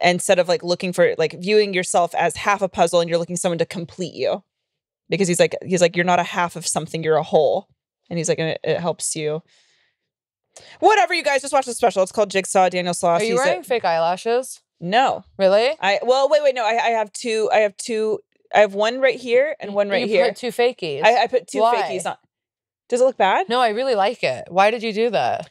Instead of like looking for like viewing yourself as half a puzzle and you're looking someone to complete you. Because he's like, you're not a half of something, you're a whole. And he's like, and it helps you. Whatever, you guys, just watch the special. It's called Jigsaw, Daniel Sloss. Are you wearing fake eyelashes? No. Really? Wait, no, I have two. I have one right here and one right here. You put two fakies. I put two fakies on. Does it look bad? No, I really like it. Why did you do that?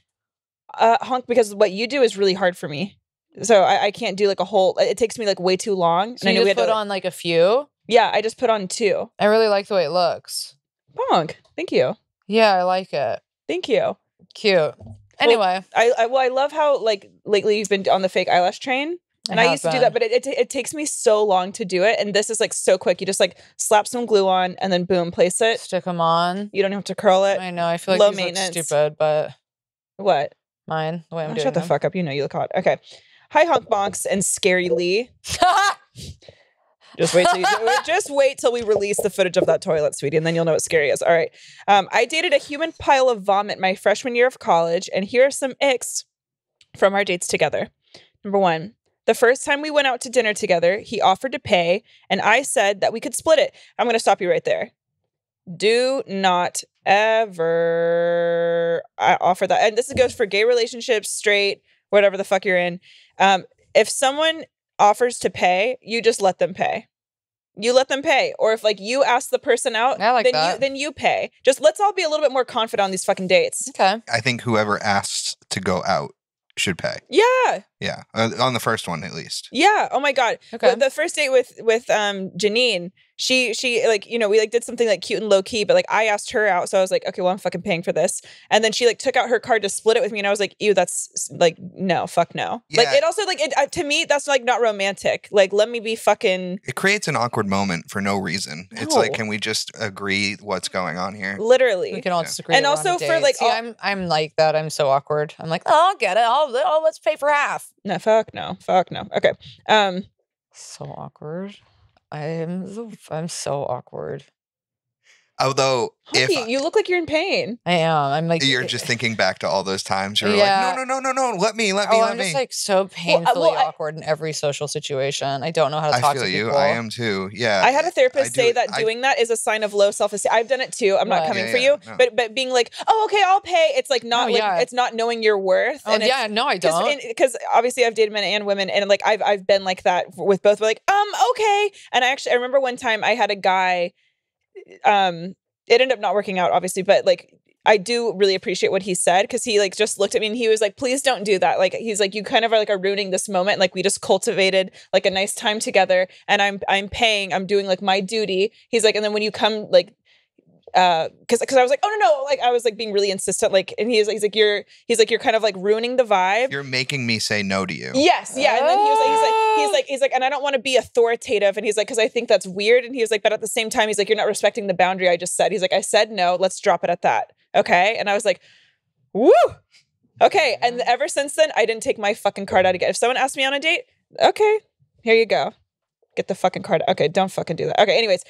Honk, because what you do is really hard for me. So I can't do like a whole, it takes me like way too long. So and you just put on like a few? Yeah, I just put on 2. I really like the way it looks. Bonk. Thank you. Yeah, I like it. Thank you. Cute. Anyway. I love how like lately you've been on the fake eyelash train. And I used to do that, but it takes me so long to do it. And this is like so quick. You just like slap some glue on and then boom, place it. Stick them on. You don't have to curl it. I know. I feel like low maintenance. Look stupid, but. What? Mine. The way I'm doing Shut the fuck up. You know you look hot. Okay. Hi, Honk Bonks and Scary Lee. Just wait till we release the footage of that toilet, sweetie, and then you'll know what scary is. All right. I dated a human pile of vomit my freshman year of college, and here are some icks from our dates together. Number 1, the first time we went out to dinner together, he offered to pay, and I said that we could split it. I'm going to stop you right there. Do not ever offer that. And this goes for gay relationships, straight, whatever the fuck you're in. If someone offers to pay, you just let them pay. You let them pay. Or if like you ask the person out, then you pay. Just let's all be a little bit more confident on these fucking dates. Okay. I think whoever asks to go out should pay. Yeah. Yeah. On the first one, at least. Yeah. Oh my God. Okay. The first date with Janine, she like, you know, we like did something like cute and low key, but like I asked her out. So I was like, okay, well, I'm fucking paying for this. And then she like took out her card to split it with me. And I was like, ew, that's like, no, fuck no. Yeah. Like it also like, to me, that's like not romantic. Like, let me be fucking. It creates an awkward moment for no reason. No. It's like, can we just agree what's going on here? Literally. We can all disagree. And also for like, see, I'm like that. I'm so awkward. I'm like, oh, I'll get it. Let's pay for half. No, fuck no. Fuck no. Okay. So awkward. I'm so awkward. Although, you look like you're in pain. I am. I'm like, you're just thinking back to all those times. You're like, no, let me. I'm just like so painfully awkward in every social situation. I don't know how to talk to people. I am too. Yeah. I had a therapist say that doing that is a sign of low self-esteem. I've done it too. I'm not coming for you, no. but being like, oh, okay, I'll pay. It's like not it's not knowing your worth. Oh yeah, no, I don't. Because obviously I've dated men and women, and like I've been like that with both. We're like, okay. And I remember one time I had a guy. It ended up not working out, obviously, but like I do really appreciate what he said because he like just looked at me and he was like, please don't do that. Like he's like, you kind of are ruining this moment. Like we just cultivated like a nice time together, and I'm paying, I'm doing like my duty. He's like, and then when you come like because I was like, oh no, like I was like being really insistent, like, and he's like you're kind of like ruining the vibe. You're making me say no to you. Yes, yeah. And then he's like, and I don't want to be authoritative. And he's like, because I think that's weird. And he was like, but at the same time, he's like, you're not respecting the boundary I just set. He's like, I said no. Let's drop it at that. Okay. And I was like, woo. Okay. And ever since then, I didn't take my fucking card out again. If someone asked me on a date, okay, here you go. Get the fucking card. Okay, don't fucking do that. Okay, anyways,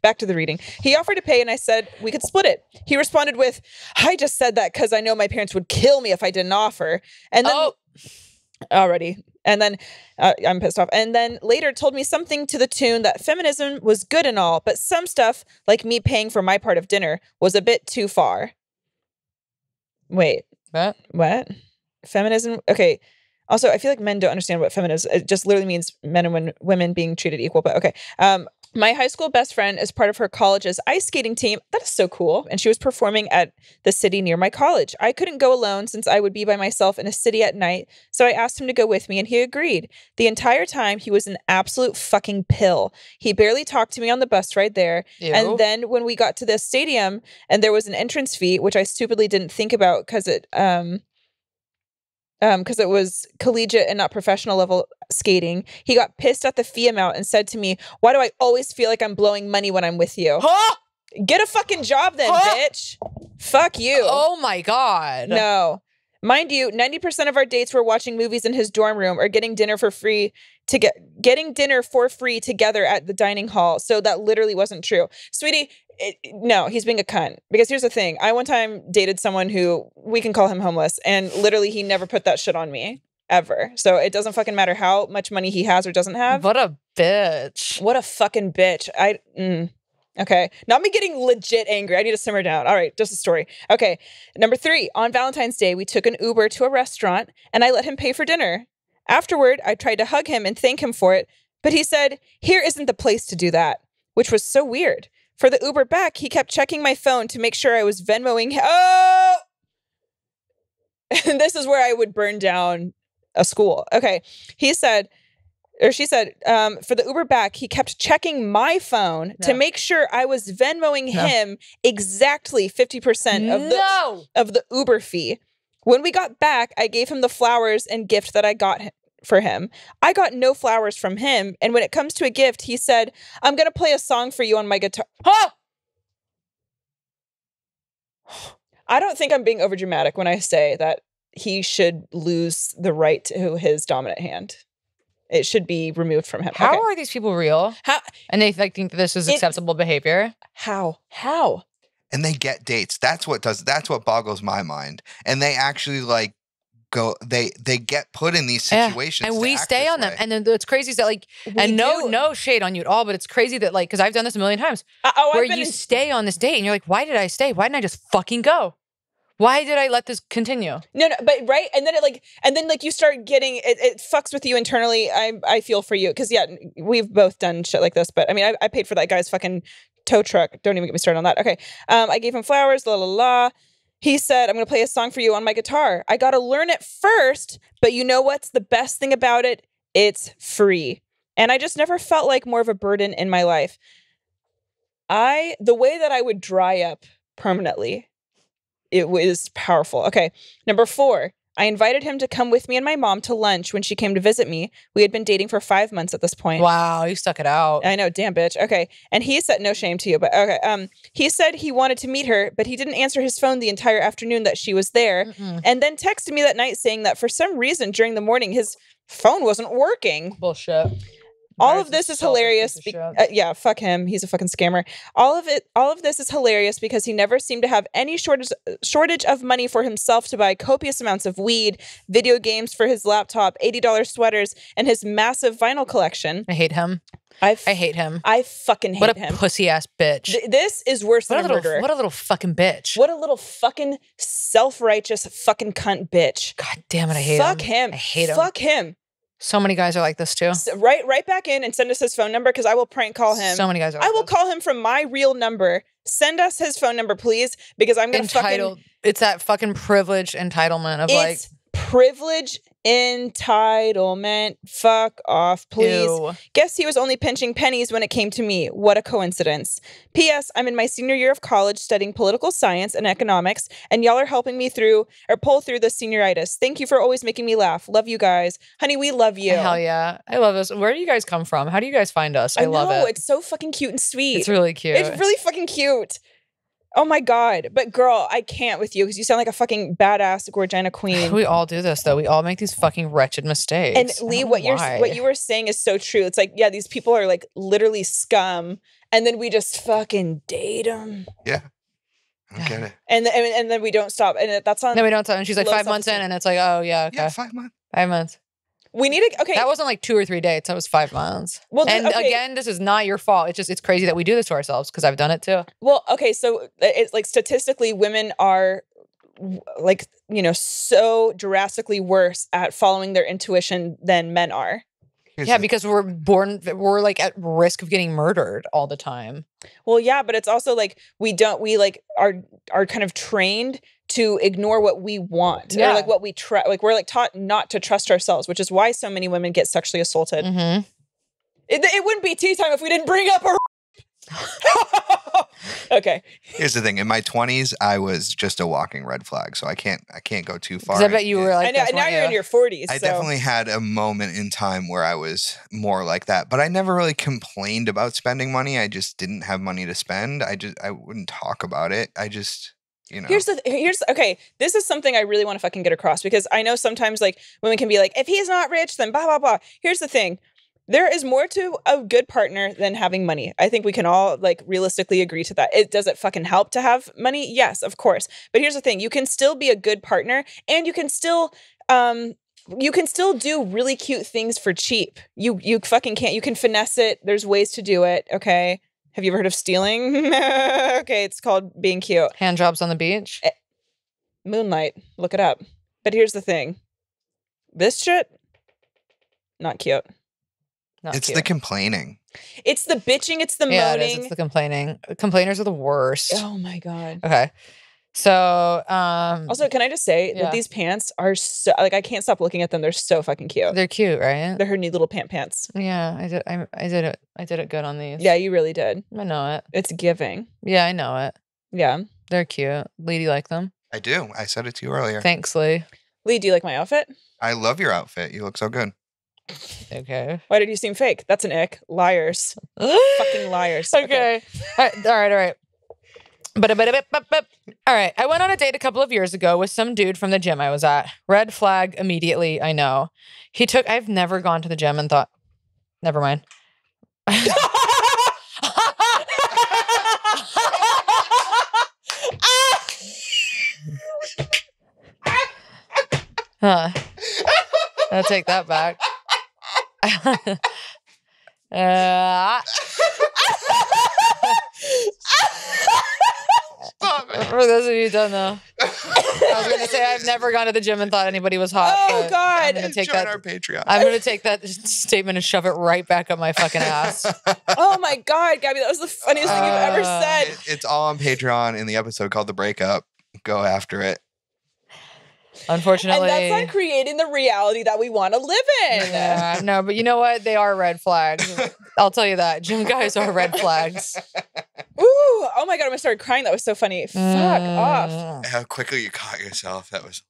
back to the reading. He offered to pay and I said we could split it. He responded with, I just said that because I know my parents would kill me if I didn't offer. And then already. And then I'm pissed off. And then later told me something to the tune that feminism was good and all, but some stuff, like me paying for my part of dinner, was a bit too far. Wait. What? Feminism? Okay. Also, I feel like men don't understand what feminism is. It just literally means men and women being treated equal. But okay. My high school best friend is part of her college's ice skating team. That is so cool. And she was performing at the city near my college. I couldn't go alone since I would be by myself in a city at night. So I asked him to go with me and he agreed. The entire time he was an absolute fucking pill. He barely talked to me on the bus ride there. Ew. And then when we got to the stadium and there was an entrance fee, which I stupidly didn't think about because it was collegiate and not professional level skating. He got pissed at the fee amount and said to me, why do I always feel like I'm blowing money when I'm with you? Huh? Get a fucking job then, bitch. Fuck you. Oh my God. No. Mind you, 90% of our dates were watching movies in his dorm room or getting dinner for free together at the dining hall. So that literally wasn't true. Sweetie, no, he's being a cunt. Because here's the thing. I one time dated someone who, we can call him homeless, and literally he never put that shit on me. Ever. So it doesn't fucking matter how much money he has or doesn't have. What a bitch. What a fucking bitch. Okay. Not me getting legit angry. I need to simmer down. All right. Just a story. Okay. Number 3, on Valentine's Day, we took an Uber to a restaurant and I let him pay for dinner. Afterward, I tried to hug him and thank him for it, but he said, "Here isn't the place to do that," which was so weird. For the Uber back, he kept checking my phone to make sure I was Venmoing him. Oh! And this is where I would burn down a school. Okay. She said, for the Uber back, he kept checking my phone to make sure I was Venmoing him exactly 50% of the Uber fee. When we got back, I gave him the flowers and gift that I got for him. I got no flowers from him. And when it comes to a gift, he said, "I'm going to play a song for you on my guitar." Huh! I don't think I'm being overdramatic when I say that he should lose the right to his dominant hand. It should be removed from him. How are these people real? How? And they think that this is acceptable behavior? How? And they get dates. That's what boggles my mind. And they actually like go, they get put in these situations. And we stay on them. And then what's crazy is that like, and no shade on you at all, but it's crazy that like, because I've done this a million times, where you stay on this date and you're like, why did I stay? Why didn't I just fucking go? Why did I let this continue? No, but right. And then you start getting, it fucks with you internally. I feel for you. Because yeah, we've both done shit like this, but I mean, I paid for that guy's fucking tow truck. Don't even get me started on that. Okay. I gave him flowers, la la la. He said, "I'm going to play a song for you on my guitar. I got to learn it first, but you know what's the best thing about it? It's free." And I just never felt like more of a burden in my life. The way that I would dry up permanently, it was powerful. Okay. Number 4, I invited him to come with me and my mom to lunch when she came to visit me. We had been dating for 5 months at this point. Wow, you stuck it out. I know, damn bitch. Okay. And he said, no shame to you, but okay. He said he wanted to meet her, but he didn't answer his phone the entire afternoon that she was there. And then texted me that night saying that for some reason during the morning, his phone wasn't working. Bullshit. All of this is hilarious. Yeah, fuck him. He's a fucking scammer. All of this is hilarious because he never seemed to have any shortage of money for himself to buy copious amounts of weed, video games for his laptop, $80 sweaters, and his massive vinyl collection. I hate him. I hate him. I fucking hate him. What a pussy ass bitch. This is worse than a murderer. What a little fucking bitch. What a little fucking self-righteous fucking cunt bitch. God damn it, I hate him. Fuck him. I hate him. Fuck him. So many guys are like this too. So right back in and send us his phone number because I will prank call him. So many guys are like I will call him from my real number. Send us his phone number, please, because I'm going to fucking... It's that fucking privilege entitlement of like... Privilege entitlement. Fuck off, please. Ew. Guess he was only pinching pennies when it came to me. What a coincidence. P.S. I'm in my senior year of college studying political science and economics, and y'all are helping me pull through the senioritis. Thank you for always making me laugh. Love you guys. Honey, we love you. Hell yeah. I love this. Where do you guys come from? How do you guys find us? I love it. It's so fucking cute and sweet. It's really cute. It's really fucking cute. Oh my God. But girl, I can't with you because you sound like a fucking badass Gorgina queen. We all do this though. We all make these fucking wretched mistakes. And Lee, what you were saying is so true. It's like, yeah, these people are like literally scum. And then we just fucking date them. Yeah. I don't get it. And then we don't stop. And that's on. No, we don't stop. And she's like 5 months in and it's like, oh yeah, okay. Yeah, 5 months. 5 months. We need to, okay. That wasn't like 2 or 3 dates. That was 5 months. Well, again, this is not your fault. It's crazy that we do this to ourselves because I've done it too. Well, okay. So it's like statistically women are like, so drastically worse at following their intuition than men are. Yeah, because we're like at risk of getting murdered all the time. Well, yeah, but it's also like we are kind of trained to ignore what we want or like what we try. Like we're like taught not to trust ourselves, which is why so many women get sexually assaulted. It wouldn't be tea time if we didn't bring up our Okay. Here's the thing. In my 20s, I was just a walking red flag, so I can't go too far. I bet you were like, I know, now you're in your 40s. I definitely had a moment in time where I was more like that, but I never really complained about spending money. I just didn't have money to spend. I wouldn't talk about it. I just, you know. Okay, this is something I really want to fucking get across, because I know sometimes like women can be like, if he's not rich, then blah, blah, blah. Here's the thing. There is more to a good partner than having money. I think we can all like realistically agree to that. Does it fucking help to have money? Yes, of course. But here's the thing. You can still be a good partner, and you can still do really cute things for cheap. You fucking can't. You can finesse it. There's ways to do it. Okay. Have you ever heard of stealing? Okay. It's called being cute. Hand jobs on the beach. Moonlight. Look it up. But here's the thing. This shit, not cute. It's the complaining. It's the bitching. It's the moaning. It's the complaining. Complainers are the worst. Oh my God. Okay. So, also, can I just say that these pants are so, like, I can't stop looking at them. They're so fucking cute. They're cute, right? They're her neat little pants. Yeah, I did it good on these. Yeah, you really did. I know it. It's giving. Yeah, I know it. Yeah. They're cute. Lee, do you like them? I do. I said it to you earlier. Thanks, Lee. Lee, do you like my outfit? I love your outfit. You look so good. Okay. Why did you seem fake? That's an ick. Liars. Fucking liars. Okay. All right. But all right. I went on a date a couple of years ago with some dude from the gym I was at. Red flag immediately. I know. I've never gone to the gym and thought, never mind. I'll take that back. For those of you who don't know, I was going to say I've never gone to the gym and thought anybody was hot. Oh God! I'm going to take that. Our Patreon. I'm going to take that statement and shove it right back up my fucking ass. Oh my God, Gabby, that was the funniest thing you've ever said. It's all on Patreon in the episode called "The Breakup." Go after it. Unfortunately, and that's not creating the reality that we want to live in. Yeah, no, but you know what? They are red flags. I'll tell you that. Gym guys are red flags. Ooh! Oh my God! I'm gonna start crying. That was so funny. Fuck off. How quickly you caught yourself. That was.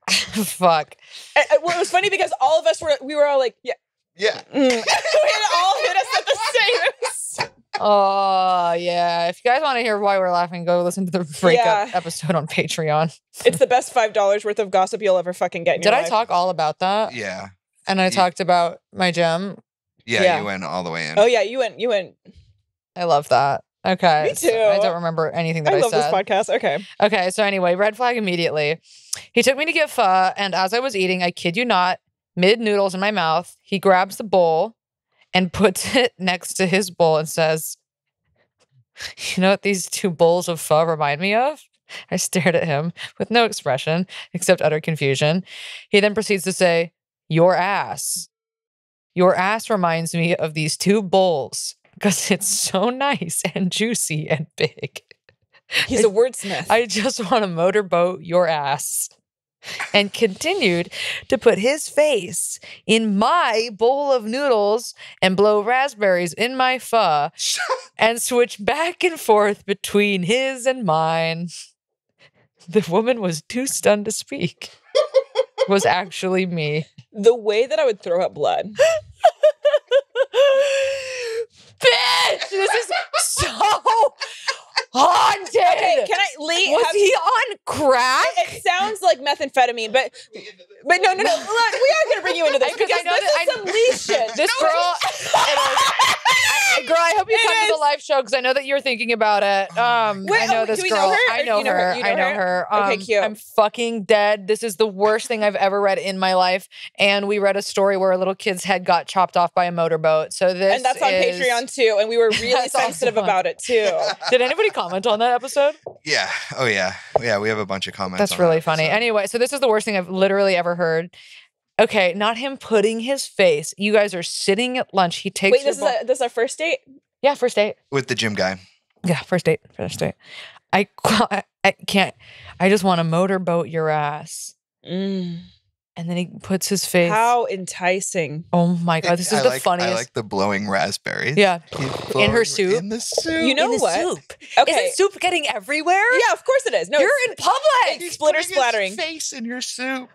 Fuck. Well, it was funny because all of us we were all like, yeah. We all hit us at the same. Oh yeah! If you guys want to hear why we're laughing, go listen to the breakup episode on Patreon. It's the best $5 worth of gossip you'll ever fucking get in your life. Did I talk all about that? Yeah. And I talked about my gym. Yeah, you went all the way in. Oh yeah, you went. I love that. Okay. Me too. So I don't remember anything that I said. I love this podcast. Okay. Okay. So anyway, red flag immediately. He took me to get pho, and as I was eating, I kid you not, mid noodles in my mouth, he grabs the bowl and puts it next to his bowl and says, "You know what these two bowls of pho remind me of?" I stared at him with no expression except utter confusion. He then proceeds to say, "Your ass. Your ass reminds me of these two bowls because it's so nice and juicy and big." He's a wordsmith. I just want to motorboat your ass. And continued to put his face in my bowl of noodles and blow raspberries in my pho and switch back and forth between his and mine. The woman was too stunned to speak. It was actually me. The way that I would throw up blood. Bitch, this is so haunted. Okay, can I, Lee? Was he on crack? It sounds like methamphetamine, but no. Look, we are gonna bring you into this because I know this is some Lee shit. This girl, girl, I hope you come to the live show because I know that you're thinking about it. Wait, I know this girl. I know her. I know her. Okay, cute. I'm fucking dead. This is the worst thing I've ever read in my life. And we read a story where a little kid's head got chopped off by a motorboat. So this and that's on Patreon too. And we were really sensitive about it too. Did anybody comment on that episode? Yeah. Oh yeah. Yeah. We have a bunch of comments. That's really funny. Anyway, so this is the worst thing I've literally ever heard. Okay, not him putting his face. You guys are sitting at lunch. He takes. Wait, this is our first date? Yeah, first date with the gym guy. Yeah, first date. I can't. I just want to motorboat your ass. And then he puts his face. How enticing. Oh my God. This is the funniest. I like the blowing raspberries. Yeah. In her soup. In the soup. You know what? Soup. Okay. Isn't soup getting everywhere? Yeah, of course it is. No, you're in public. It's splattering. His face in your soup.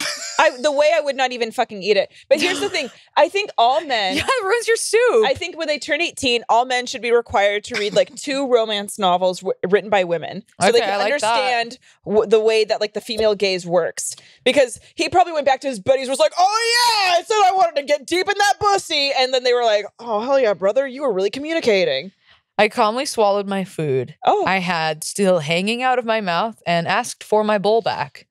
The way I would not even fucking eat it. But here's the thing. I think all men. Yeah, it ruins your soup. I think when they turn 18, all men should be required to read like 2 romance novels written by women. So they can understand the way that like the female gaze works. Because he probably went back to his buddies, was like, oh yeah, I said I wanted to get deep in that pussy. And then they were like, oh, hell yeah, brother, you were really communicating. I calmly swallowed my food I had still hanging out of my mouth and asked for my bowl back.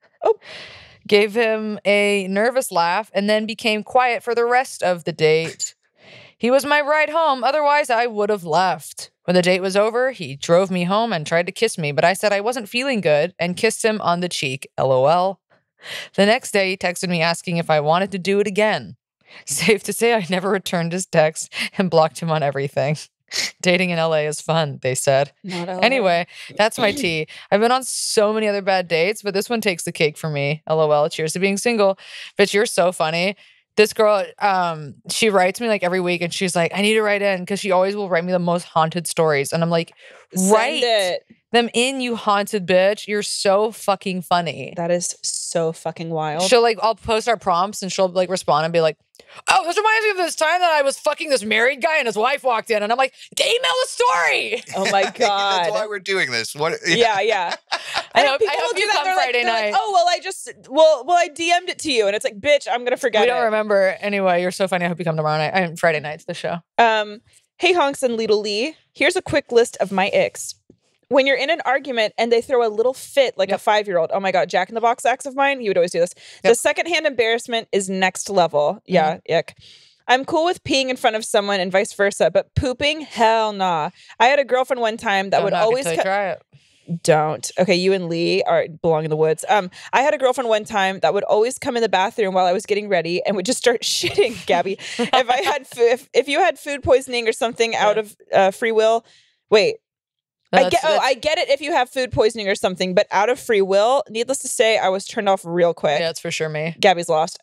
Gave him a nervous laugh and then became quiet for the rest of the date. He was my ride home. Otherwise, I would have left. When the date was over, he drove me home and tried to kiss me, but I said I wasn't feeling good and kissed him on the cheek. LOL. The next day, he texted me asking if I wanted to do it again. Safe to say I never returned his text and blocked him on everything. Dating in LA is fun, they said. Not LA. Anyway, that's my tea. I've been on so many other bad dates, but this one takes the cake for me. LOL. Cheers to being single. Bitch, you're so funny. This girl, she writes me like every week and she's like, I need to write in because she always will write me the most haunted stories. And I'm like, write them in, you haunted bitch. You're so fucking funny. That is so fucking wild. She'll like, I'll post our prompts and she'll like respond and be like, oh, this reminds me of this time that I was fucking this married guy and his wife walked in. And I'm like, email the story. Oh my God. That's why we're doing this. What? Yeah. I hope you come Friday night. Like, oh, well, I DM'd it to you. And it's like, bitch, I'm going to forget it. We don't remember. Anyway, you're so funny. I hope you come tomorrow night. Friday night's the show. Hey, Honks and Lidl Lee. Here's a quick list of my icks. When you're in an argument and they throw a little fit like a 5-year-old. Oh my God, Jack in the Box ex of mine, he would always do this. The secondhand embarrassment is next level. Yeah, ick. I'm cool with peeing in front of someone and vice versa, but pooping, hell nah. I had a girlfriend one time that would always try it. Don't. Okay, you and Lee belong in the woods. I had a girlfriend one time that would always come in the bathroom while I was getting ready and would just start shitting, Gabby. If you had food poisoning or something out of free will, wait. I get it if you have food poisoning or something, but out of free will, needless to say, I was turned off real quick. Yeah, it's for sure me. Gabby's lost.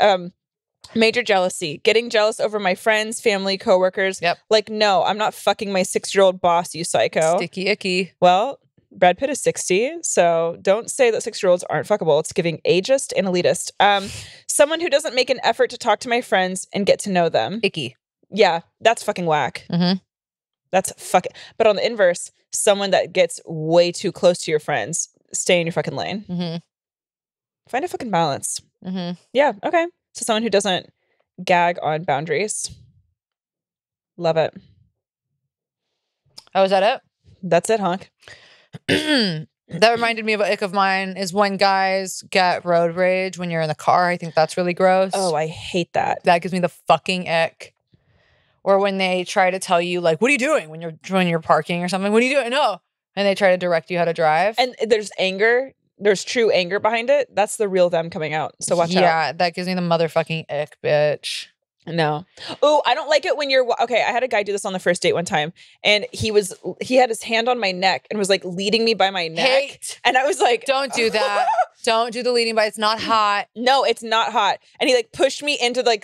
Major jealousy. Getting jealous over my friends, family, coworkers. Yep. Like, no, I'm not fucking my 6-year-old boss, you psycho. Sticky icky. Well, Brad Pitt is 60, so don't say that 6-year-olds aren't fuckable. It's giving ageist and elitist. Someone who doesn't make an effort to talk to my friends and get to know them. Icky. Yeah, that's fucking whack. Mm-hmm. That's fucking. But on the inverse, someone that gets way too close to your friends, stay in your fucking lane. Mm-hmm. Find a fucking balance. Mm-hmm. Yeah, okay. So someone who doesn't gag on boundaries. Love it. Oh, is that it? That's it, Honk. That reminded me of an ick of mine is when guys get road rage when you're in the car. I think that's really gross. Oh, I hate that. That gives me the fucking ick. Or when they try to tell you, like, what are you doing when you're parking or something? What are you doing? No. And they try to direct you how to drive. And there's anger. There's true anger behind it. That's the real them coming out. So watch out. Yeah, that gives me the motherfucking ick, bitch. No. Oh, I don't like it when you're okay. I had a guy do this on the first date one time, and he had his hand on my neck and was like leading me by my neck. Hate. And I was like, don't do that. Don't do the leading by. It's not hot. No, it's not hot. And he like pushed me into like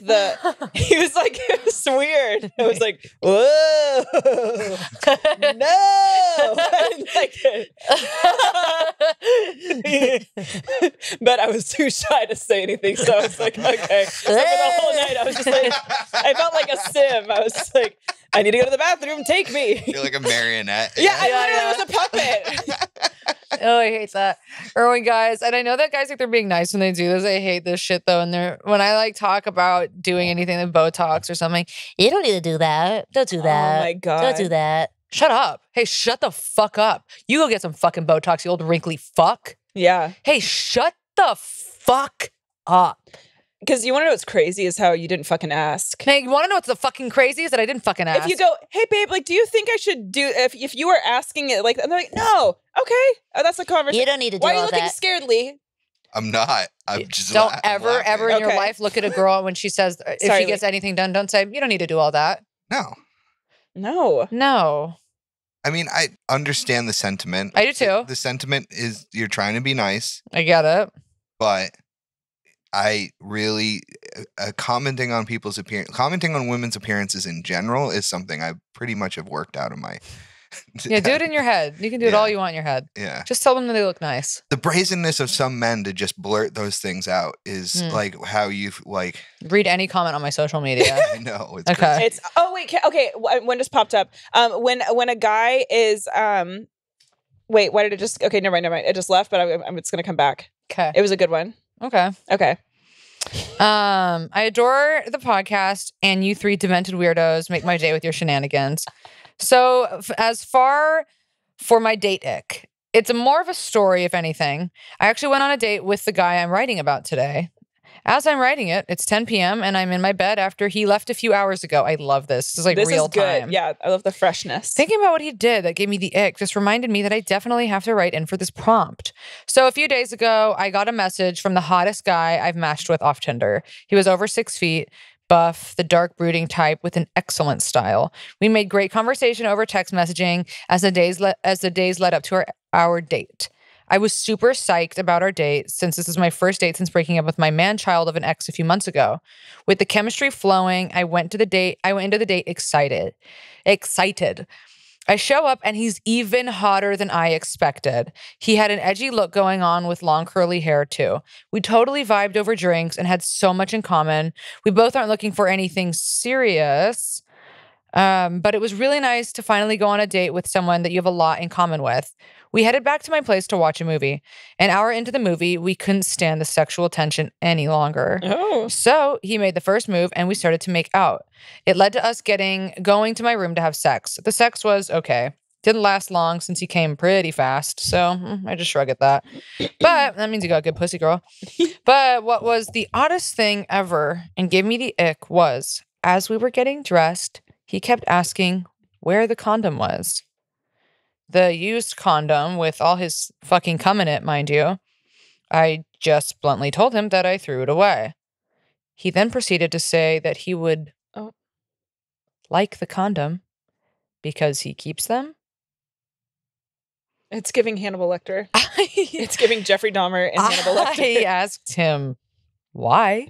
he was like, it was weird. I was like, whoa, no. I didn't like it. But I was too shy to say anything. So I was like, okay. So for the whole night, I was just like, I felt like a sim. I was just like, I need to go to the bathroom. Take me. You're like a marionette. Yeah, I literally was a puppet. Oh, I hate that. Or when guys, and I know that guys think they're being nice when they do this. I hate this shit though. And when I like talk about doing anything like Botox or something, you don't need to do that. Don't do that. Oh my God. Don't do that. Shut up. Hey, shut the fuck up. You go get some fucking Botox, you old wrinkly fuck. Yeah. Hey, shut the fuck up. Because you want to know what's crazy is how you didn't fucking ask. Hey, you want to know what's the fucking crazy is that I didn't fucking ask. If you go, hey babe, like, do you think I should do? If you were asking it, like, and they're like, no, okay, that's a conversation. You don't need to do Why all are you looking that. Scared, Lee? I'm not. I'm just. Don't ever in your Okay. life look at a girl when she says if she gets anything done. Don't say you don't need to do all that. No. I mean, I understand the sentiment. I do too. The sentiment is you're trying to be nice. I get it. But I really commenting on women's appearances in general is something I pretty much have worked out of my. Yeah, do it in your head. You can do it all you want in your head. Yeah. Just tell them that they look nice. The brazenness of some men to just blurt those things out is like how you like read any comment on my social media. I know. It's okay. crazy. It's okay. One just popped up. When a guy is wait, why did it just? Okay, never mind. It just left, but it's gonna come back. Okay. It was a good one. Okay. Okay. I adore the podcast, and you three demented weirdos make my day with your shenanigans. So as far for my date ick, it's more of a story, if anything. I actually went on a date with the guy I'm writing about today. As I'm writing it, it's 10 p.m. and I'm in my bed after he left a few hours ago. I love this. This is like real time. Yeah, I love the freshness. Thinking about what he did that gave me the ick just reminded me that I definitely have to write in for this prompt. So a few days ago, I got a message from the hottest guy I've matched with off Tinder. He was over 6 feet, buff, the dark brooding type with an excellent style. We made great conversation over text messaging as the days led up to our date. I was super psyched about our date since this is my first date since breaking up with my man-child of an ex a few months ago. With the chemistry flowing, I went into the date excited. I show up and he's even hotter than I expected. He had an edgy look going on with long curly hair too. We totally vibed over drinks and had so much in common. We both aren't looking for anything serious, but it was really nice to finally go on a date with someone that you have a lot in common with. We headed back to my place to watch a movie. An hour into the movie, we couldn't stand the sexual tension any longer. Oh. So he made the first move and we started to make out. It led to us going to my room to have sex. The sex was okay. Didn't last long since he came pretty fast. So I just shrug at that. But that means you got a good pussy, girl. But what was the oddest thing ever and gave me the ick was, as we were getting dressed, he kept asking where the condom was. The used condom with all his fucking cum in it, mind you. I just bluntly told him that I threw it away. He then proceeded to say that he would like the condom because he keeps them. It's giving Hannibal Lecter. It's giving Jeffrey Dahmer and Hannibal Lecter. I asked him why.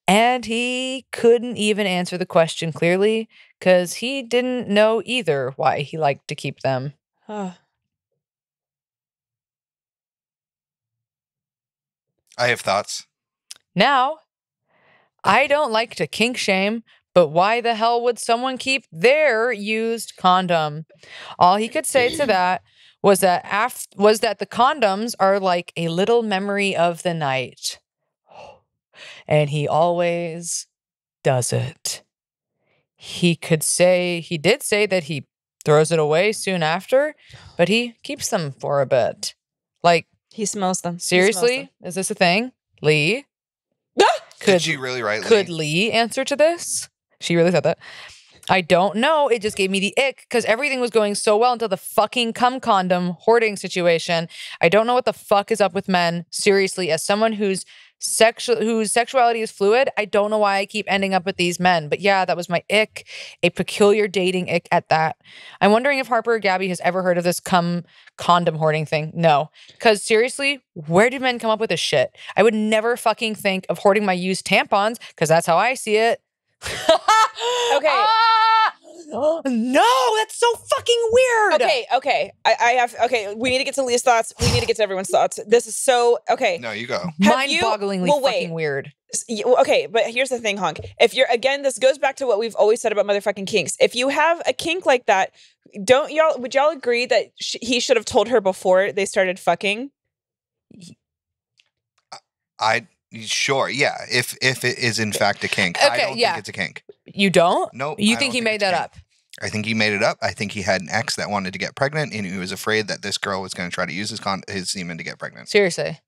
And he couldn't even answer the question clearly because he didn't know either why he liked to keep them. I have thoughts. Now, I don't like to kink shame, but why the hell would someone keep their used condom? All he could say to that was that the condoms are like a little memory of the night. And he always does it. He did say that he throws it away soon after, but he keeps them for a bit. Like, he smells them. Seriously? Is this a thing? Lee? Did she really write Lee? Could Lee answer to this? She really said that. I don't know. It just gave me the ick because everything was going so well until the fucking cum condom hoarding situation. I don't know what the fuck is up with men. Seriously, as someone whose sexuality is fluid, I don't know why I keep ending up with these men. But yeah, that was my ick. A peculiar dating ick at that. I'm wondering if Harper or Gabby has ever heard of this cum condom hoarding thing. No. Because seriously, where do men come up with this shit? I would never fucking think of hoarding my used tampons because that's how I see it. Okay. No, that's so fucking weird. Okay. We need to get to Lee's thoughts. We need to get to everyone's thoughts. This is so okay. No, you go. Mind-bogglingly fucking weird. Okay, but here's the thing, Honk. If you're this goes back to what we've always said about motherfucking kinks. If you have a kink like that, would y'all agree that he should have told her before they started fucking? Sure, yeah. If it is in fact a kink, okay, I don't think it's a kink. You don't? Nope. You think he made that up? I think he made it up. I think he had an ex that wanted to get pregnant, and he was afraid that this girl was going to try to use his semen to get pregnant. Seriously.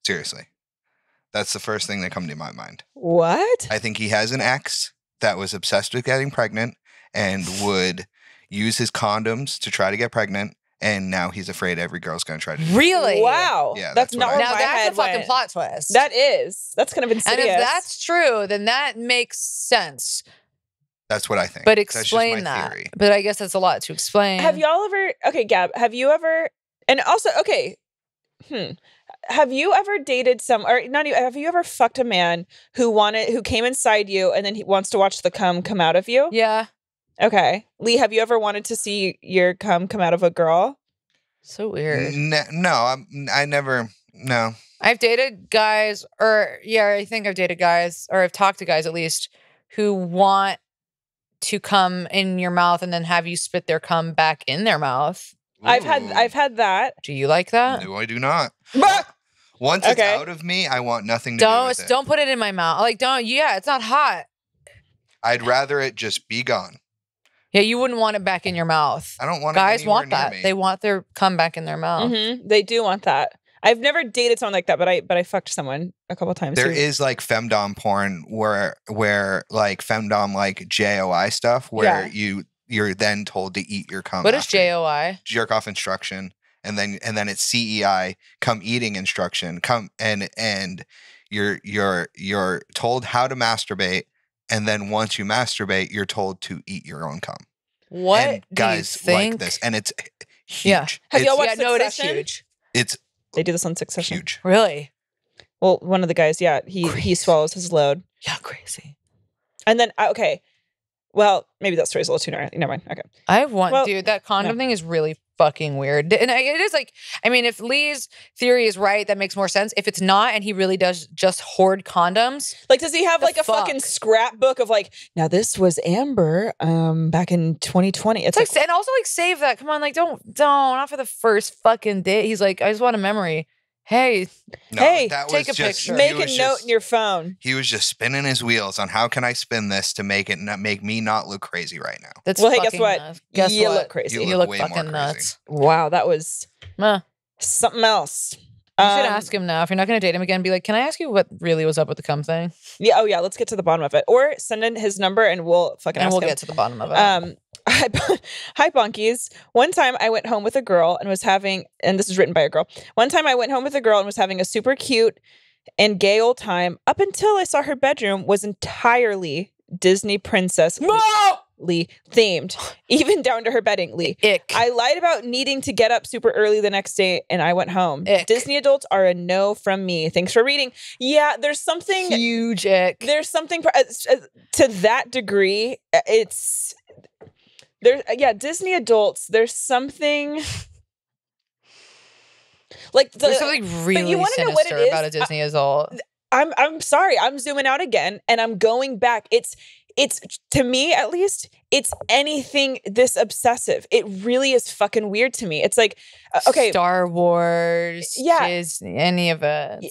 That's the first thing that comes to my mind. What? I think he has an ex that was obsessed with getting pregnant and would use his condoms to try to get pregnant. And now he's afraid every girl's going to try to do it. Really? Wow. Yeah, that's not where now my that's head a fucking went. plot twist. That's kind of insidious. And if that's true, then that makes sense. That's what I think. But explain that. Theory. But I guess that's a lot to explain. Have y'all ever? Okay, Gab. Have you ever? And also, okay. have you ever dated have you ever fucked a man who came inside you and then he wants to watch the cum come out of you? Yeah. Okay. Lee, have you ever wanted to see your cum come out of a girl? So weird. No, I never, no. I've dated guys, I think I've dated guys, or I've talked to guys at least, who want to come in your mouth and then have you spit their cum back in their mouth. Ooh. I've had that. Do you like that? No, I do not. Once it's out of me, I want nothing to do with it. Don't put it in my mouth. Like, it's not hot. I'd rather it just be gone. Yeah, you wouldn't want it back in your mouth. I don't want guys it want that. Me. They want their cum back in their mouth. Mm-hmm. They do want that. I've never dated someone like that, but I fucked someone a couple times. There is like femdom porn where like femdom like JOI stuff where you're then told to eat your cum. What is JOI? Jerk off instruction, and then it's CEI, cum eating instruction. Come and you're told how to masturbate, and then once you masturbate, you're told to eat your own cum. What and guys do you think? like this, and it's huge. Yeah. Have y'all watched Succession? Succession? It is huge. They do this on Succession. Huge. Really? Well, one of the guys, he swallows his load. Yeah, crazy. And then well, maybe that story's a little too never mind. Okay. Dude, that condom thing is really fucking weird. And it is like, I mean, if Lee's theory is right, that makes more sense. If it's not, and he really does just hoard condoms. Like, does he have like a fucking scrapbook of like, now this was Amber back in 2020. It's like, and also like save that. Come on, like don't, not for the first fucking day. He's like, I just want a memory. Hey, take a picture. Make a note in your phone. He was just spinning his wheels on how can I spin this to make me not look crazy right now. That's hey, guess what? Nuts. Guess you what? Look crazy. You look fucking nuts. Wow, that was something else. You should ask him now. If you're not going to date him again, be like, can I ask you what really was up with the cum thing? Yeah. Oh yeah. Let's get to the bottom of it, or send in his number and we'll fucking ask him. Get to the bottom of it. Hi, Bonkies. One time I went home with a girl and was having, and this is written by a girl. One time I went home with a girl and was having a super cute and gay old time up until I saw her bedroom was entirely Disney princess themed, even down to her bedding. Lee. Ick. I lied about needing to get up super early the next day and I went home. Ick. Disney adults are a no from me. Thanks for reading. Yeah, there's something huge ick. There's something to that degree. Disney adults, there's something like there's something really sinister about a Disney adult. I'm sorry, I'm zooming out again and I'm going back. It's to me at least, it's anything this obsessive. It really is fucking weird to me. It's like okay, Star Wars, Disney, any of it.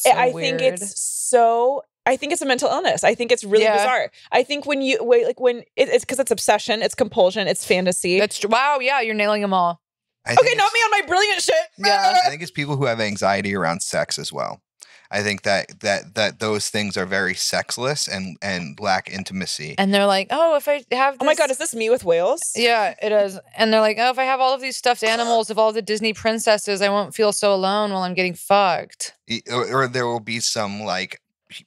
I think it's a mental illness. I think it's really bizarre. I think when it's because it's obsession, it's compulsion, it's fantasy. Wow, yeah, you're nailing them all. Okay, not me on my brilliant shit. Yeah, I think it's people who have anxiety around sex as well. I think that those things are very sexless and lack intimacy. And they're like, oh, if I have this... Oh my God, is this me with whales? Yeah, it is. And they're like, oh, if I have all of these stuffed animals of all the Disney princesses, I won't feel so alone while I'm getting fucked. Or there will be some like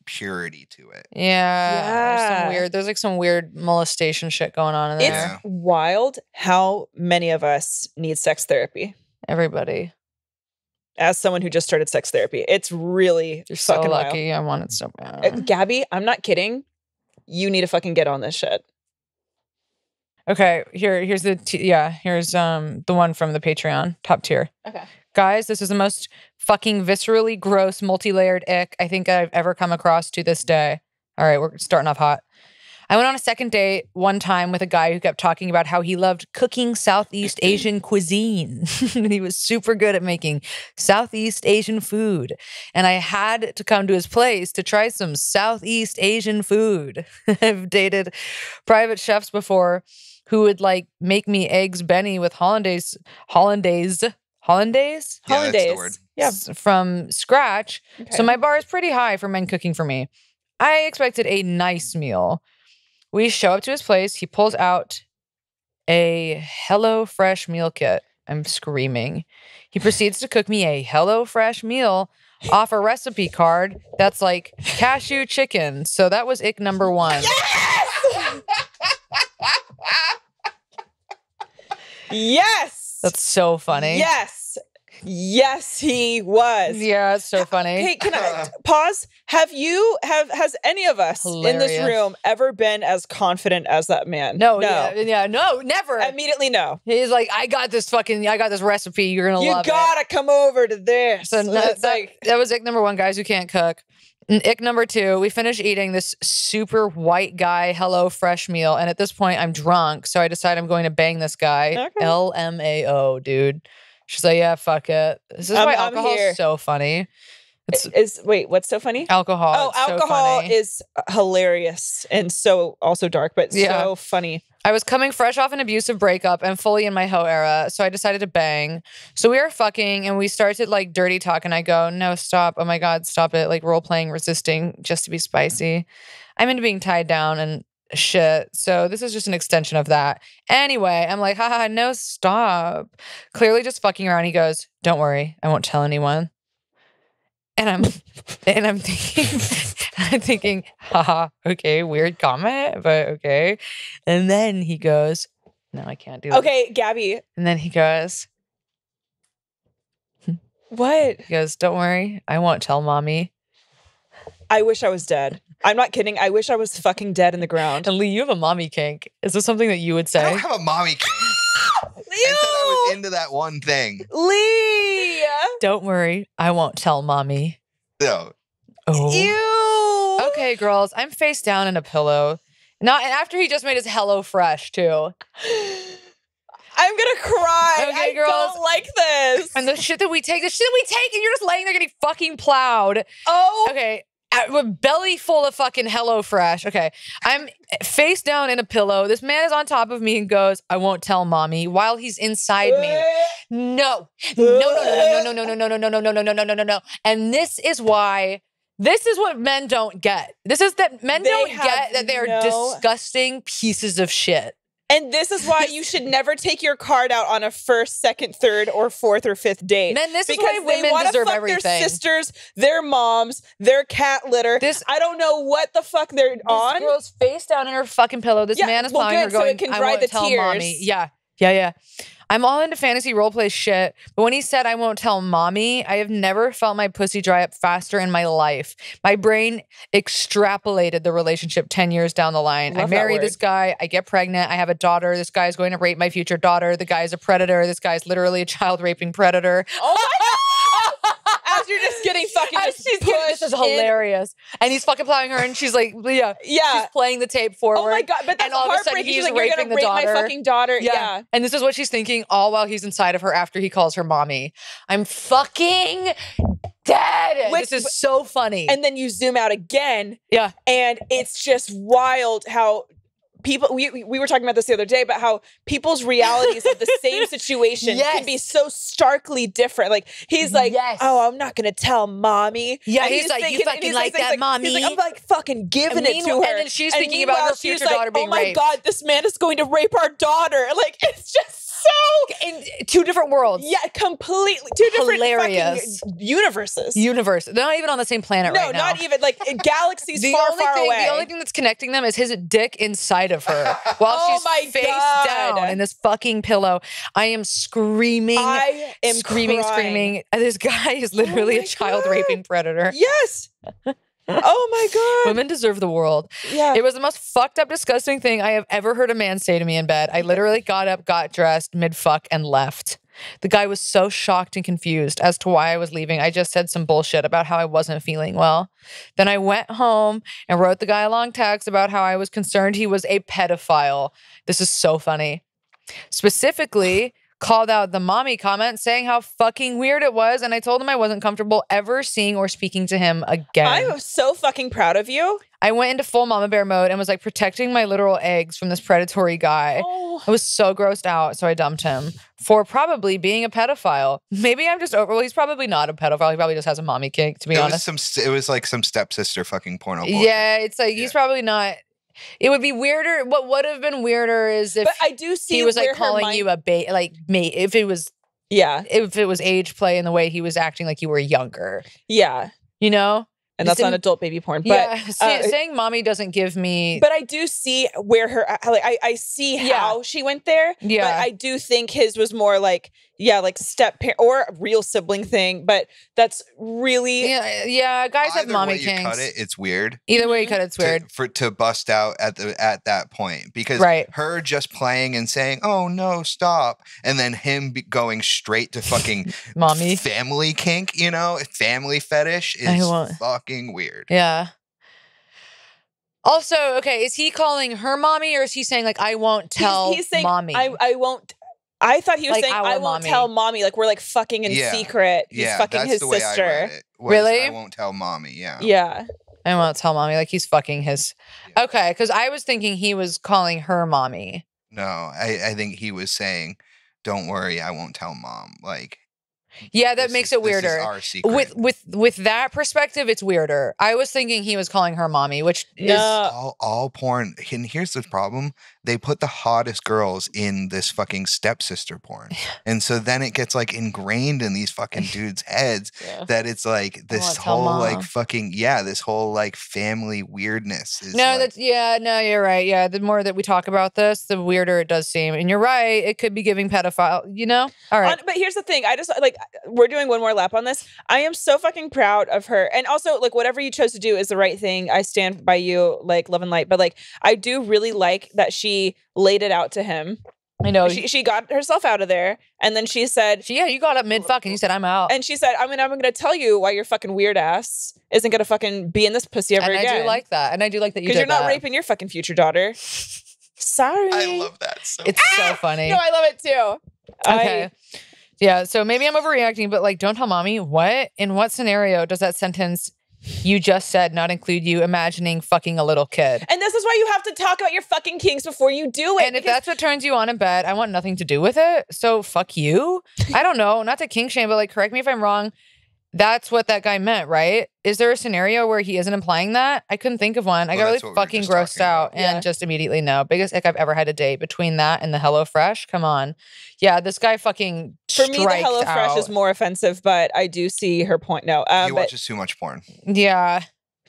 purity to it. Yeah. There's like some weird molestation shit going on in there. It's wild how many of us need sex therapy. Everybody. As someone who just started sex therapy, it's really You're fucking so lucky. wild. I want it so bad. Gabby, I'm not kidding. You need to fucking get on this shit. Okay, here's the one from the Patreon top tier. Okay. Guys, this is the most fucking viscerally gross, multi-layered ick I think I've ever come across to this day. All right, we're starting off hot. I went on a second date one time with a guy who kept talking about how he loved cooking Southeast Asian cuisine. And he was super good at making Southeast Asian food. And I had to come to his place to try some Southeast Asian food. I've dated private chefs before who would like make me eggs Benny with hollandaise. Yeah, that's the word. Yeah, from scratch. Okay. So my bar is pretty high for men cooking for me. I expected a nice meal. We show up to his place. He pulls out a HelloFresh meal kit. I'm screaming. He proceeds to cook me a HelloFresh meal off a recipe card that's like cashew chicken. So that was ick number one. Yes! Yes! That's so funny. Yes! Yes, he was. Yeah, it's so funny. Hey, can I pause? Has any of us in this room ever been as confident as that man? No. Yeah, no, never. Immediately no. He's like, I got this recipe. You're going to love it. You gotta come over to this. So that was ick number 1, guys who can't cook. And ick number 2, we finished eating this super white guy HelloFresh meal. And at this point, I'm drunk. So I decide I'm going to bang this guy. Okay. LMAO, dude. She's like, yeah, fuck it. This is why alcohol is so funny. Wait, what's so funny? Alcohol. Oh, alcohol is hilarious and so also dark, but so funny. I was coming fresh off an abusive breakup and fully in my hoe era, so I decided to bang. So we were fucking and we started like dirty talk, and I go, no, stop. Oh my God, stop it. Like role playing, resisting just to be spicy. I'm into being tied down and shit. So this is just an extension of that. Anyway, I'm like, haha, no, stop. Clearly just fucking around. He goes, don't worry, I won't tell anyone. And I'm thinking, haha, okay, weird comment, but okay. And then he goes, no, I can't do that. Okay, Gabby. And then he goes, what? He goes, don't worry, I won't tell mommy. I wish I was dead. I'm not kidding. I wish I was fucking dead in the ground. And Lee, you have a mommy kink. Is this something that you would say? I don't have a mommy kink. I said I was into that one thing. Lee! Don't worry, I won't tell mommy. No. Oh. Ew. Okay, girls, I'm face down in a pillow. Not after he just made his HelloFresh too. I'm gonna cry. Okay, girls. I don't like this. And the shit that we take, and you're just laying there getting fucking plowed. Oh. Okay. With belly full of fucking HelloFresh. Okay. I'm face down in a pillow. This man is on top of me and goes, I won't tell mommy, while he's inside me. No. No. And this is what men don't get. This is that men don't get that they're disgusting pieces of shit. And this is why you should never take your card out on a first, second, third, or fourth or fifth date. Men, this is why women deserve everything. Their sisters, their moms, their cat litter. I don't know what the fuck they're on. This girl's face down in her fucking pillow. This man is plowing her going, I won't tell mommy. Yeah. I'm all into fantasy roleplay shit, but when he said I won't tell mommy, I have never felt my pussy dry up faster in my life. My brain extrapolated the relationship 10 years down the line. I marry this guy, I get pregnant, I have a daughter, this guy is going to rape my future daughter, the guy is a predator, this guy is literally a child raping predator. Oh my God! As you're just getting fucking this is hilarious. And he's fucking plowing her and she's like, yeah. She's playing the tape forward. Oh my God, but that's heartbreaking. He's like, you're gonna rape my fucking daughter. Yeah. And this is what she's thinking all while he's inside of her after he calls her mommy. I'm fucking dead. This is so funny. And then you zoom out again. Yeah. And it's just wild how people, we were talking about this the other day, about how people's realities of the same situation can be so starkly different. Like he's like, oh, I'm not gonna tell mommy. Yeah, and he's like, thinking, you fucking like that, mommy. He's like, I'm like fucking giving it to her. And then she's thinking about her future daughter being raped. Oh my God, this man is going to rape our daughter. Like it's just so in two different worlds. Yeah, completely two different fucking universes. They're not even on the same planet right now. No, not even like galaxies far away. The only thing that's connecting them is his dick inside of her while she's face down in this fucking pillow. I am screaming. I am screaming. This guy is literally a child raping predator. Yes. Oh my God. Women deserve the world. Yeah. It was the most fucked up, disgusting thing I have ever heard a man say to me in bed. I literally got up, got dressed, mid-fuck, and left. The guy was so shocked and confused as to why I was leaving. I just said some bullshit about how I wasn't feeling well. Then I went home and wrote the guy a long text about how I was concerned he was a pedophile. This is so funny. Specifically, called out the mommy comment, saying how fucking weird it was, and I told him I wasn't comfortable ever seeing or speaking to him again. I'm so fucking proud of you. I went into full mama bear mode and was like protecting my literal eggs from this predatory guy. Oh. I was so grossed out, so I dumped him for probably being a pedophile. Maybe I'm just over. Well, he's probably not a pedophile. He probably just has a mommy kink, to be honest. It was like some stepsister fucking porno bullshit. Yeah, it's like he's probably not. It would be weirder. What would have been weirder is if I do see he was like calling you a mate. If it was age play in the way he was acting like you were younger. Yeah, you know. And that's not adult baby porn. But saying mommy doesn't give me. But I do see where her, like, I see how she went there. Yeah. But I do think his was more like, like step parent or real sibling thing, but that's really guys have mommy kinks. You cut it, it's weird. Either way you cut it, it's weird. To bust out at that point, because her just playing and saying, "Oh no, stop," and then him going straight to fucking mommy family kink, family fetish is fucking weird. Yeah. Also, okay, is he calling her mommy, or is he saying like I won't tell he's saying, mommy? I won't. I thought he was saying, I won't tell mommy. Like, we're like fucking in secret. He's fucking his sister. Really? I won't tell mommy. Yeah. Yeah. I won't tell mommy. Like, he's fucking his. Yeah. Okay. Because I was thinking he was calling her mommy. No, I think he was saying, don't worry, I won't tell mom. Like, yeah, that makes it weirder. This is our secret. With that perspective, it's weirder. I was thinking he was calling her mommy, which is all porn. And here's the problem: they put the hottest girls in this fucking stepsister porn, and so then it gets like ingrained in these fucking dudes' heads that it's like this whole like fucking this whole like family weirdness. Is you're right. Yeah, the more that we talk about this, the weirder it does seem. And you're right; it could be giving pedophile. All right. But here's the thing: I just like. We're doing one more lap on this. I am so fucking proud of her. And also, like, whatever you chose to do is the right thing. I stand by you, like, love and light. But, like, I do really like that she laid it out to him. I know. She got herself out of there. And then she said... you got up mid-fuck and you said, I'm out. And she said, I'm going to tell you why your fucking weird ass isn't going to fucking be in this pussy ever again. And I do like that. And I do like that you did that. Because you're not raping your fucking future daughter. Sorry. I love that so It's so funny. No, I love it too. Okay. Yeah, so maybe I'm overreacting, but like, don't tell mommy. What? In what scenario does that sentence you just said not include you imagining fucking a little kid? And this is why you have to talk about your fucking kinks before you do it. And if that's what turns you on in bed, I want nothing to do with it. So fuck you. I don't know. Not to kink shame, but like, correct me if I'm wrong. That's what that guy meant, right? Is there a scenario where he isn't implying that? I couldn't think of one. I got really fucking grossed out and just immediately no. Biggest ick I've ever had to date between that and the HelloFresh. Come on. Yeah, this guy fucking For me, the HelloFresh is more offensive, but I do see her point. No. He watches too much porn. Yeah.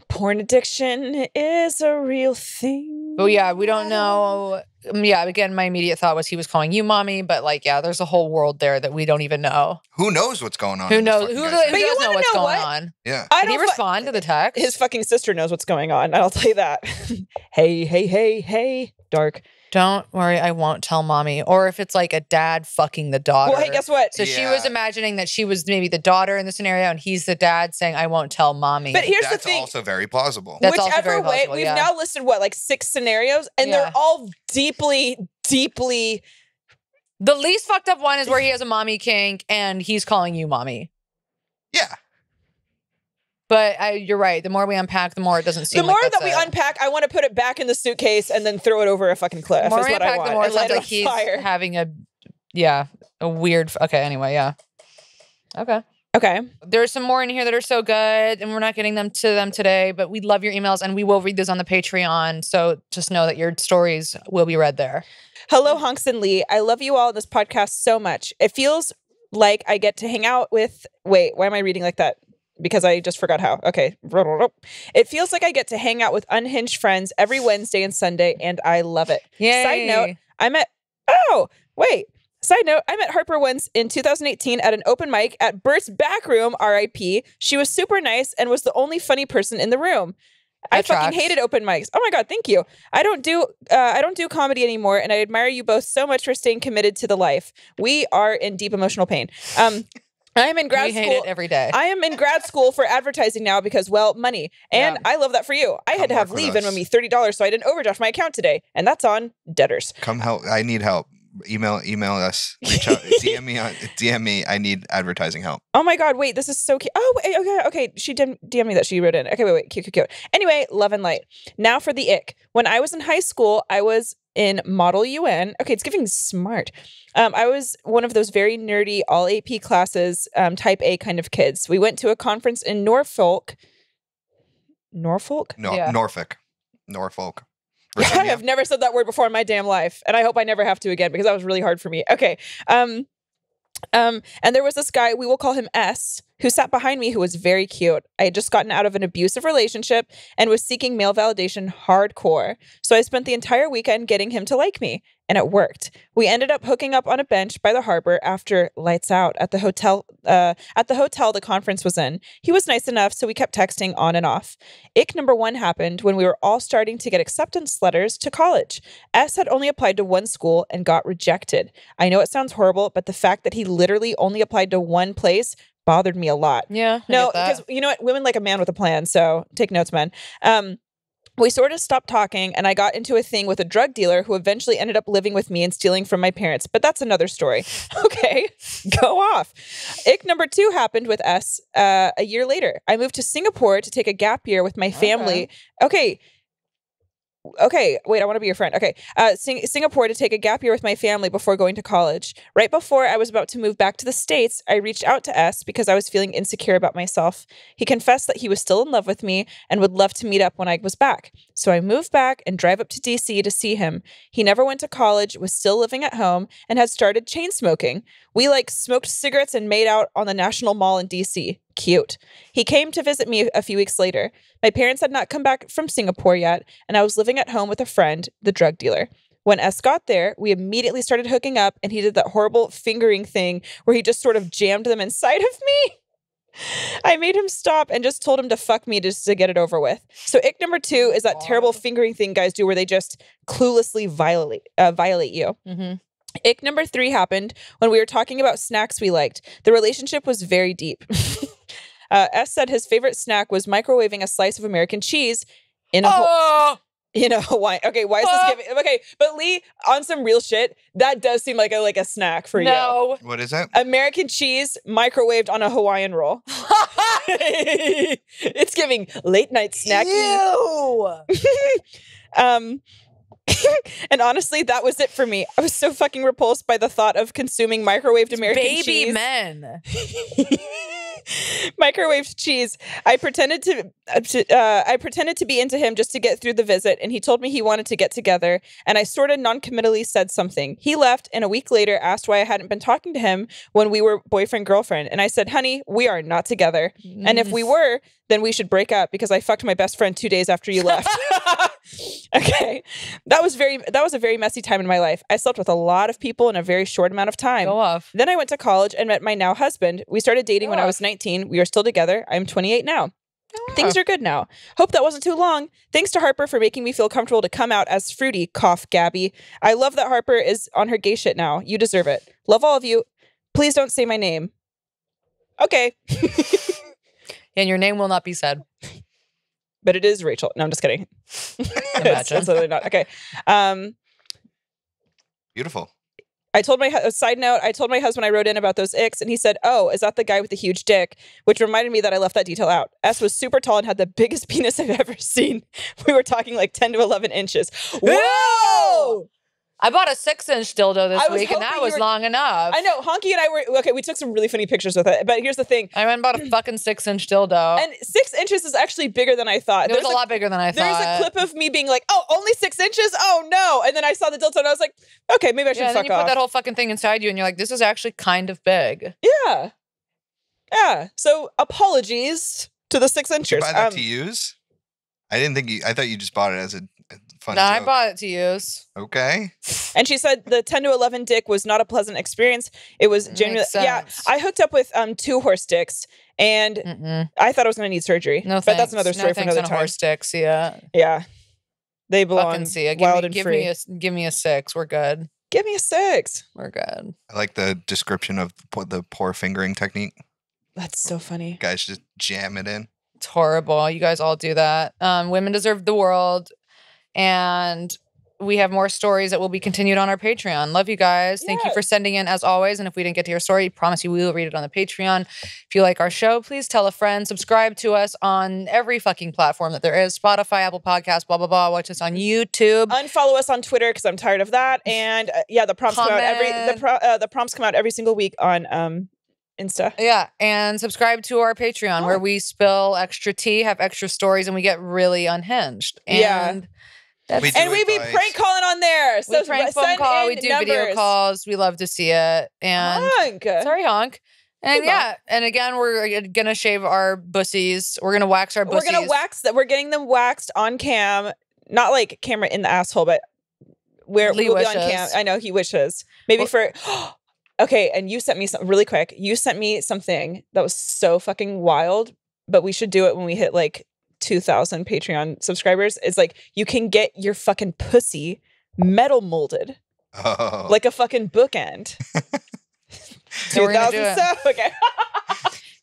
Porn addiction is a real thing. But yeah, we don't know. Yeah, again, my immediate thought was he was calling you mommy, but like, yeah, there's a whole world there that we don't even know. Who knows what's going on? Who knows? Who does know what's going on? Yeah. Did he respond to the text? His fucking sister knows what's going on. I'll tell you that. Hey, dark. Don't worry, I won't tell mommy. Or if it's like a dad fucking the daughter. Well, hey, guess what? So she was imagining that she was maybe the daughter in the scenario and he's the dad saying, I won't tell mommy. But here's the thing. That's also very plausible. Whichever way, we've now listed what, like 6 scenarios? And they're all deeply... The least fucked up one is where he has a mommy kink and he's calling you mommy. Yeah. But you're right. The more we unpack, the more it doesn't seem. The more that we unpack, I want to put it back in the suitcase and then throw it over a fucking cliff. The more we unpack, the more it sounds like he's having a weird. Okay. Anyway, yeah. Okay. There's some more in here that are so good, and we're not getting them to them today. But we love your emails, and we will read those on the Patreon. So just know that your stories will be read there. Hello, Honks and Lee. I love you all in this podcast so much. It feels like I get to hang out with. Wait, why am I reading like that? Because I just forgot how. Okay. It feels like I get to hang out with unhinged friends every Wednesday and Sunday, and I love it. Yay. Side note, I met Harper once in 2018 at an open mic at Bert's back room, RIP. She was super nice and was the only funny person in the room. I fucking hated open mics. Oh my God, thank you. I don't do comedy anymore, and I admire you both so much for staying committed to the life. We are in deep emotional pain. I am in grad school. We hate it every day. I am in grad school for advertising now because, well, money. And I love that for you. I had to have Lee Venmo me $30 so I didn't overdraft my account today. And that's on debtors. Come help. I need help. Email us. Reach out. DM me. I need advertising help. Oh my God. Wait, this is so cute. Oh, wait, okay. She did DM me that she wrote in. Okay, wait. Cute. Anyway, love and light. Now for the ick. When I was in high school, I was in Model UN. Okay, it's giving smart. I was one of those very nerdy all AP classes, type A kind of kids. We went to a conference in Norfolk. Norfolk. I have never said that word before in my damn life, and I hope I never have to again because that was really hard for me. Okay. And there was this guy, we will call him S, who sat behind me who was very cute. I had just gotten out of an abusive relationship and was seeking male validation hardcore. So I spent the entire weekend getting him to like me. and it worked. We ended up hooking up on a bench by the harbor after lights out at the hotel the conference was in. He was nice enough, so we kept texting on and off. Ick number 1 happened when we were all starting to get acceptance letters to college. S had only applied to one school and got rejected. I know it sounds horrible, but the fact that he literally only applied to one place bothered me a lot. Yeah. No, because you know what? Women like a man with a plan, so take notes, men. We sort of stopped talking, and I got into a thing with a drug dealer who eventually ended up living with me and stealing from my parents. But that's another story. Okay, go off. Ick number 2 happened with S a year later. I moved to Singapore to take a gap year with my family. Okay, wait, I want to be your friend. Okay, Singapore to take a gap year with my family before going to college. Right before I was about to move back to the States, I reached out to S because I was feeling insecure about myself. He confessed that he was still in love with me and would love to meet up when I was back. So I moved back and drive up to DC to see him. He never went to college, was still living at home, and had started chain smoking. We smoked cigarettes and made out on the National Mall in DC. Cute. He came to visit me a few weeks later. My parents had not come back from Singapore yet, and I was living at home with a friend, the drug dealer. When S got there, we immediately started hooking up, and he did that horrible fingering thing where he just sort of jammed them inside of me. I made him stop and just told him to fuck me just to get it over with. So ick number 2 is that terrible fingering thing guys do where they just cluelessly violate you. Mm-hmm. Ick number 3 happened when we were talking about snacks we liked. The relationship was very deep. S said his favorite snack was microwaving a slice of American cheese in a Hawaii. Okay, why is this giving? Okay, but Lee, on some real shit, that does seem like a snack for you. What is it? American cheese microwaved on a Hawaiian roll. It's giving late night snacky. Ew. And honestly, that was it for me. I was so fucking repulsed by the thought of consuming microwaved American cheese. Baby men. Microwaved cheese. I pretended to be into him just to get through the visit, and he told me he wanted to get together, and I sort of non-committally said something. He left, and a week later asked why I hadn't been talking to him when we were boyfriend-girlfriend, and I said, honey, we are not together. And if we were, then we should break up because I fucked my best friend 2 days after you left. Okay. That was a very messy time in my life. I slept with a lot of people in a very short amount of time. Go off. Then I went to college and met my now husband. We started dating when I was 19. We are still together. I'm 28 now. Things are good now. Hope that wasn't too long. Thanks to Harper for making me feel comfortable to come out as fruity, cough, Gabby. I love that Harper is on her gay shit now. You deserve it. Love all of you. Please don't say my name. Okay. And your name will not be said. But it is Rachel. No, I'm just kidding. Imagine. It's literally not. Okay. Beautiful. Side note, I told my husband I wrote in about those icks, and he said, oh, is that the guy with the huge dick? Which reminded me that I left that detail out. S was super tall and had the biggest penis I've ever seen. We were talking like 10 to 11 inches. Whoa! I bought a 6-inch dildo this week, and that was long enough. I know. Honky and I were, okay, we took some really funny pictures with it, but here's the thing. I went and bought a fucking 6-inch dildo. And 6 inches is actually bigger than I thought. It was a lot bigger than I thought. There's a clip of me being like, oh, only 6 inches? Oh, no. And then I saw the dildo, and I was like, okay, maybe I should fuck off. And then you put that whole fucking thing inside you, and you're like, this is actually kind of big. Yeah. Yeah. So, apologies to the 6 inchers. Did you buy that to use? I thought you just bought it as a fun joke. I bought it to use. Okay. And she said the 10 to 11 dick was not a pleasant experience. It was genuinely, yeah. I hooked up with 2 horse dicks, and I thought I was going to need surgery. No, but that's another story for another time. Horse dicks, yeah. Yeah. They belong wild and free. Give me a 6. We're good. Give me a 6. We're good. I like the description of the poor fingering technique. That's so funny. Guys just jam it in. It's horrible. You guys all do that. Women deserve the world. And we have more stories that will be continued on our Patreon. Love you guys. Thank you for sending in as always. And if we didn't get to your story, promise you we will read it on the Patreon. If you like our show, please tell a friend. Subscribe to us on every fucking platform that there is. Spotify, Apple Podcasts, blah, blah, blah. Watch us on YouTube. Unfollow us on Twitter because I'm tired of that. And the prompts come out the prompts come out every single week on Insta. Yeah, and subscribe to our Patreon where we spill extra tea, have extra stories, and we get really unhinged. And we be prank calling on there. So we prank phone call, we do video calls. We love to see it. And honk. Sorry, honk. And and again, we're gonna shave our bussies. We're gonna wax our bussies. We're getting them waxed on cam, not like camera in the asshole, but we'll be on cam. I know he wishes. Maybe for okay, and you sent me something really quick. You sent me something that was so fucking wild, but we should do it when we hit like 2,000 Patreon subscribers. It's like you can get your fucking pussy metal molded. Oh. Like a fucking bookend. 2,000 okay.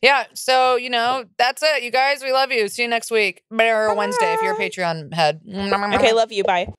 Yeah, so, you know, that's it. You guys, we love you. See you next week. Or Wednesday if you're a Patreon head. Okay, love you. Bye.